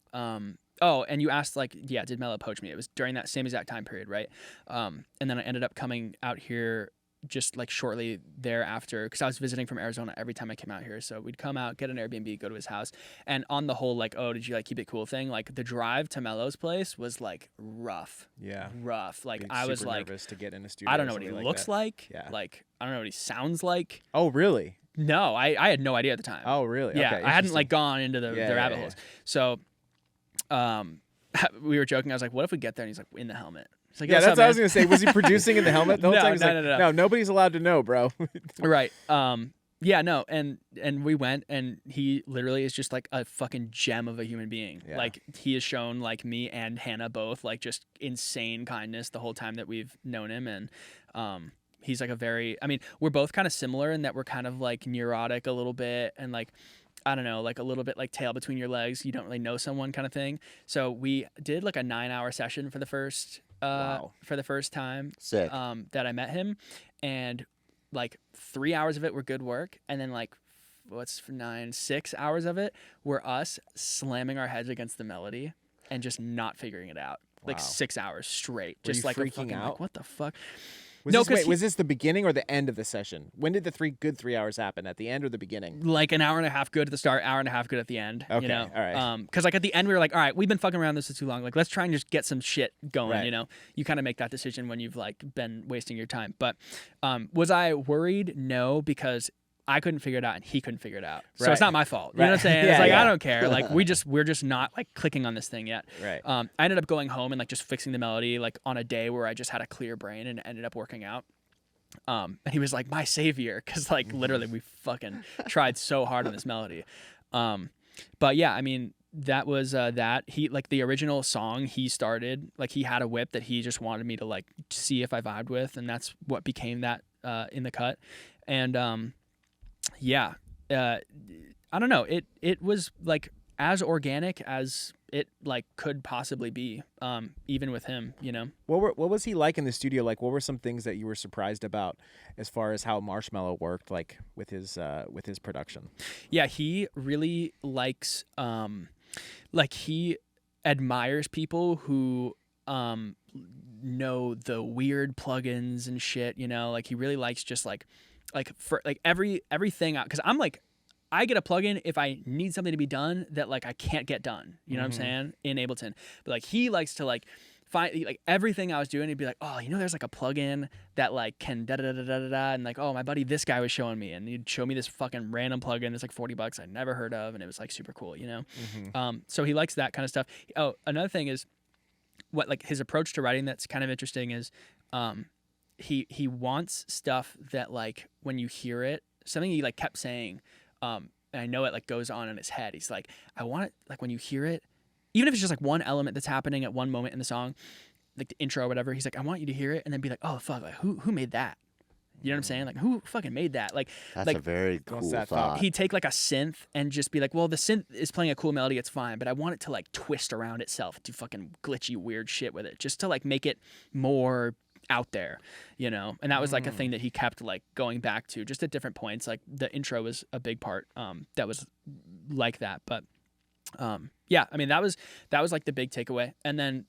oh, and you asked like, yeah, did Mello poach me? It was during that same exact time period, right? And then I ended up coming out here just like shortly thereafter because I was visiting from Arizona every time I came out here. So we'd come out, get an Airbnb, go to his house. And on the whole, like, oh, did you like keep it cool thing? Like the drive to Mello's place was like rough. Yeah. Rough. Like Being I was super like, nervous to get in a studio. I don't know what he or something looks that. like. Yeah. Like I don't know what he sounds like. Oh, really? No, I had no idea at the time. Oh, really? Yeah, Okay, I hadn't like interesting. gone into the rabbit holes. So, we were joking. I was like, "What if we get there?" And he's like, "In the helmet." He's like, Yeah, "What's that's up, what I man?" was gonna say. Was he producing in the helmet the whole No, time? He's no, like, no. nobody's allowed to know, bro. Right. Yeah, no, and we went, and he literally is just like a fucking gem of a human being. Yeah. Like he has shown like me and Hannah both like just insane kindness the whole time that we've known him, and he's like I mean, we're both kind of similar in that we're kind of like neurotic a little bit, and like I don't know, like a little bit like tail between your legs. You don't really know someone kind of thing. So we did like a 9-hour session for the first time Sick. that I met him, and like 3 hours of it were good work, and then like 6 hours of it were us slamming our heads against the melody and just not figuring it out. Like Wow. 6 hours straight, Were just you like a freaking fucking out? like what the fuck. Was this the beginning or the end of the session? When did the 3 hours happen? At the end or the beginning? Like an hour and a half good at the start, hour and a half good at the end. Okay, You know? all right. Because like at the end we were like, all right, we've been fucking around this for too long. Like let's try and just get some shit going. Right. You know, you kind of make that decision when you've like been wasting your time. But was I worried? No, because I couldn't figure it out and he couldn't figure it out. So Right. it's not my fault. You know what I'm Right. saying? Yeah, It's like yeah. I don't care. Like we're just not like clicking on this thing yet. Right. I ended up going home and like just fixing the melody like on a day where I just had a clear brain and it ended up working out. And he was like my savior because like literally we fucking tried so hard on this melody. But yeah, I mean that was that he like the original song he started like he had a whip that he just wanted me to like see if I vibed with, and that's what became that in the cut. And yeah, I don't know. It was like as organic as it like could possibly be, even with him, you know. What was he like in the studio? Like, what were some things that you were surprised about as far as how Marshmello worked, like with his production? Yeah, he really likes, like he admires people who know the weird plugins and shit. You know, like he really likes just like for like everything out, because I'm like, I get a plugin if I need something to be done that like I can't get done. You know what I'm saying? In Ableton. But like he likes to like find like everything I was doing, he'd be like, oh, you know, there's like a plugin that like can da da da da da da, and like, oh, my buddy this guy was showing me, and he'd show me this fucking random plugin that's like $40 I'd never heard of, and it was like super cool, you know? So he likes that kind of stuff. Oh, another thing is what like his approach to writing that's kind of interesting is he wants stuff that like when you hear it, something he like kept saying, and I know it like goes on in his head. He's like, I want it like when you hear it, even if it's just like one element that's happening at one moment in the song, like the intro or whatever, he's like, I want you to hear it and then be like, oh fuck, like who made that? You know what I'm saying? Like who fucking made that? Like That's like a very What's cool that thought. he'd take like a synth and just be like, well, the synth is playing a cool melody, it's fine, but I want it to like twist around itself, do fucking glitchy weird shit with it, just to like make it more out there, you know? And that was like a thing that he kept like going back to just at different points. Like the intro was a big part that was like that. But yeah, I mean that was like the big takeaway. And then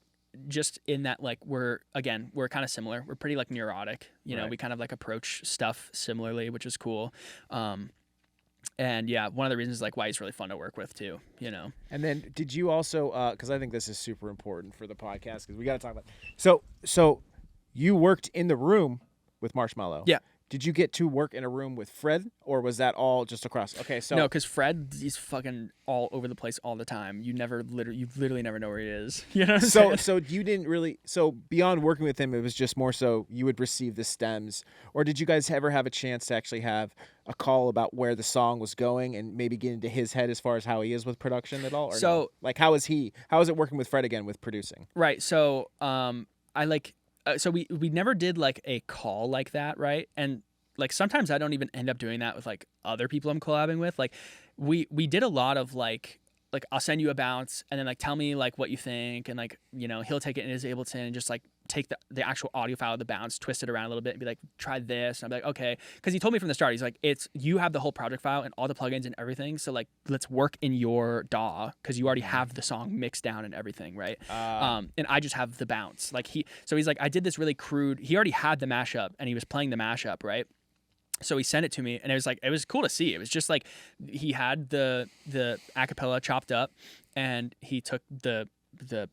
just in that like we're kind of similar. We're pretty like neurotic, you know, Right. we kind of like approach stuff similarly, which is cool. And yeah, one of the reasons like why he's really fun to work with too, you know. And then did you also, because I think this is super important for the podcast, because we got to talk about. So you worked in the room with Marshmello. Yeah. did you get to work in a room with Fred, or was that all just across? Okay, so No, because Fred, he's fucking all over the place all the time. You literally never know where he is. You know what I'm saying? so you didn't really, so beyond working with him, it was just more so you would receive the stems, or did you guys ever have a chance to actually have a call about where the song was going and maybe get into his head as far as how he is with production at all? Or So- no? Like, how is it working with Fred again with producing? Right. So, I like, so we never did like a call like that, right? And like sometimes I don't even end up doing that with like other people I'm collabing with. Like, we did a lot of like I'll send you a bounce and then like tell me like what you think, and like, you know, he'll take it in his Ableton and just like take the actual audio file of the bounce, twist it around a little bit and be like, try this. And I'm like, okay, because he told me from the start, he's like, you have the whole project file and all the plugins and everything, so like let's work in your DAW because you already have the song mixed down and everything, right? And I just have the bounce. Like he's like, I did this really crude. He already had the mashup and he was playing the mashup, right? So he sent it to me, and it was cool to see. It was just like he had the acapella chopped up, and he took the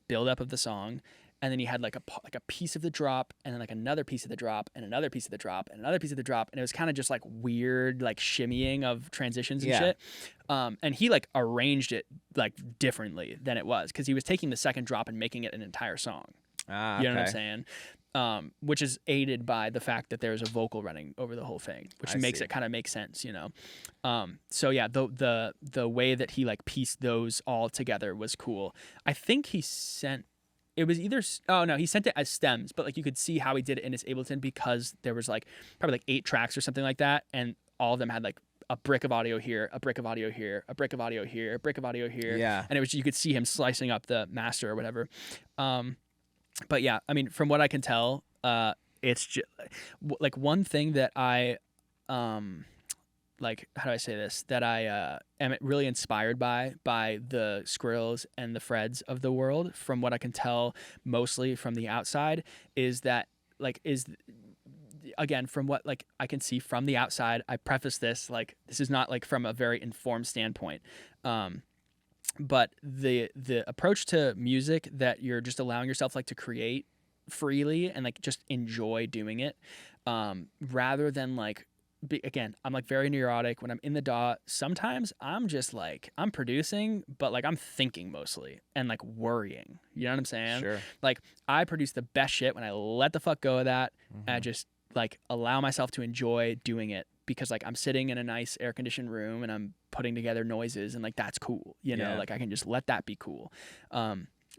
build up of the song, and then he had like a piece of the drop, and then like another piece of the drop, and another piece of the drop, and another piece of the drop, and it was kind of just like weird like shimmying of transitions and shit. And he like arranged it like differently than it was, because he was taking the second drop and making it an entire song. You know what I'm saying? Which is aided by the fact that there's a vocal running over the whole thing, which makes it kind of make sense, you know? So yeah, the way that he like pieced those all together was cool. I think he sent it as stems, but like you could see how he did it in his Ableton, because there was like probably like 8 tracks or something like that, and all of them had like a brick of audio here, a brick of audio here, a brick of audio here, a brick of audio here. Yeah. And it was, you could see him slicing up the master or whatever. But yeah, I mean, from what I can tell, it's just like one thing that I, like, how do I say this? That I am really inspired by the Skrills and the Freds of the world, from what I can tell, mostly from the outside, is that like again, from what like I can see from the outside. I preface this like this is not like from a very informed standpoint. But the approach to music that you're just allowing yourself like to create freely and like just enjoy doing it, rather than like again, I'm like very neurotic when I'm in the DAW. Sometimes I'm just like I'm producing, but like I'm thinking mostly and like worrying. You know what I'm saying? Sure. Like I produce the best shit when I let the fuck go of that and I just like allow myself to enjoy doing it, because like I'm sitting in a nice air conditioned room and I'm putting together noises, and like that's cool, you know? Like I can just let that be cool,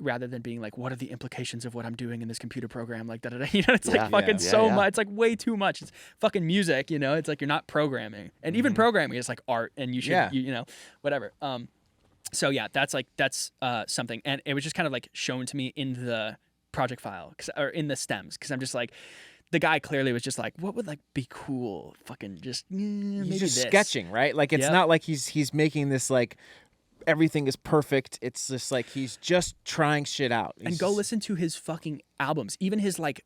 rather than being like, what are the implications of what I'm doing in this computer program, like da-da-da. You know, it's like fucking much. It's like way too much. It's fucking music, you know? It's like you're not programming, and even programming is like art, and you should you know, whatever. So yeah, that's something, and it was just kind of like shown to me in the project file or in the stems, because I'm just like, the guy clearly was just like, what would like be cool? Fucking just maybe He's just this. sketching, right? Like it's not like he's making this like everything is perfect. It's just like he's just trying shit out. And go listen to his fucking albums. Even his like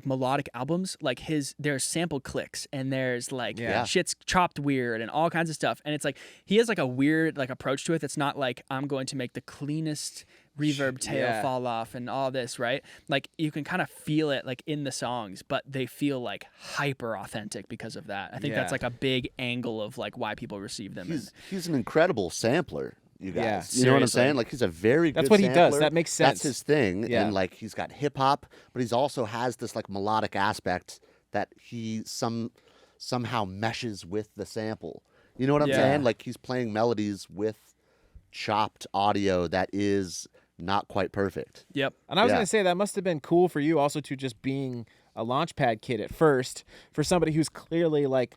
melodic albums, like there's sample clicks and there's like shit's chopped weird and all kinds of stuff. And it's like he has like a weird like approach to it that's not like I'm going to make the cleanest reverb tail fall off and all this, right? Like you can kind of feel it like in the songs, but they feel like hyper authentic because of that. I think that's like a big angle of like why people receive them. He's an incredible sampler, you guys. Yeah, you know what I'm saying? Like he's a very good That's what sampler. he does. That makes sense. That's his thing. Yeah. And like he's got hip hop, but he's also has this like melodic aspect that he somehow meshes with the sample. You know what I'm saying? Like he's playing melodies with chopped audio that is not quite perfect. Yep. And I was going to say that must have been cool for you also, to just being a Launchpad kid at first, for somebody who's clearly like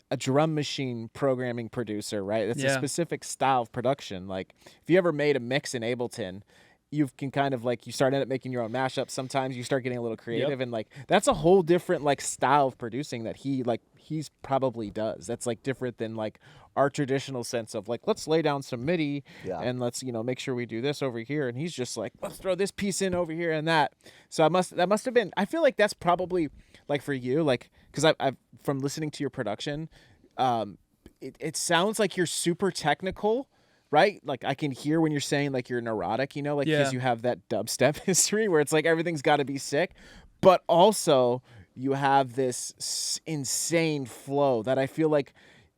a drum machine programming producer, right? It's a specific style of production. Like if you ever made a mix in Ableton, you can kind of like, you start end up making your own mashups. Sometimes you start getting a little creative, and like that's a whole different like style of producing that he's probably does. That's like different than like our traditional sense of like, let's lay down some MIDI and let's, you know, make sure we do this over here. And he's just like, let's throw this piece in over here and that. So that must have been, I feel like that's probably like for you, like, cause I've from listening to your production, it sounds like you're super technical, right? Like I can hear when you're saying like you're neurotic, you know, like because you have that dubstep history where it's like everything's got to be sick, but also you have this insane flow that I feel like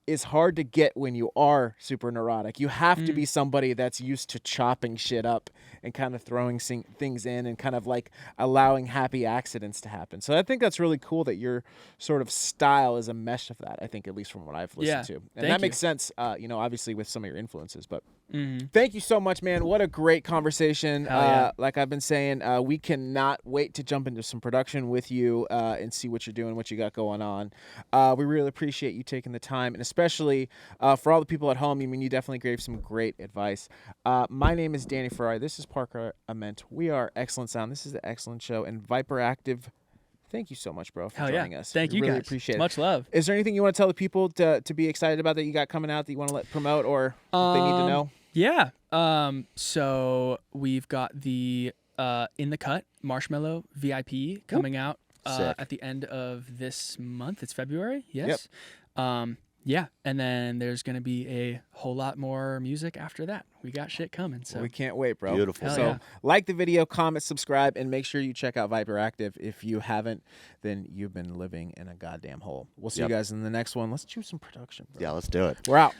is hard to get when you are super neurotic. You have to be somebody that's used to chopping shit up and kind of throwing things in and kind of like allowing happy accidents to happen. So I think that's really cool that your sort of style is a mesh of that, I think, at least from what I've listened to. And that makes sense, you know, obviously with some of your influences. But thank you so much, man. What a great conversation. Like I've been saying, we cannot wait to jump into some production with you and see what you're doing, what you got going on. We really appreciate you taking the time, and especially for all the people at home. I mean, you definitely gave some great advice. My name is Danny Ferrari. This is Parker Ament. We are Excellent Sound. This is the Excellent Show, and Viperactive. Thank you so much, bro, for joining us. Thank you, really guys. Appreciate it. Much love. Is there anything you want to tell the people to be excited about that you got coming out that you want to promote or that they need to know? Yeah. So we've got the In the Cut Marshmello VIP coming out at the end of this month. It's February. Yes. Yeah, and then there's going to be a whole lot more music after that. We got shit coming. So we can't wait, bro. Beautiful. So like the video, comment, subscribe, and make sure you check out Viperactive. If you haven't, then you've been living in a goddamn hole. We'll see you guys in the next one. Let's choose some production, bro. Yeah, let's do it. We're out.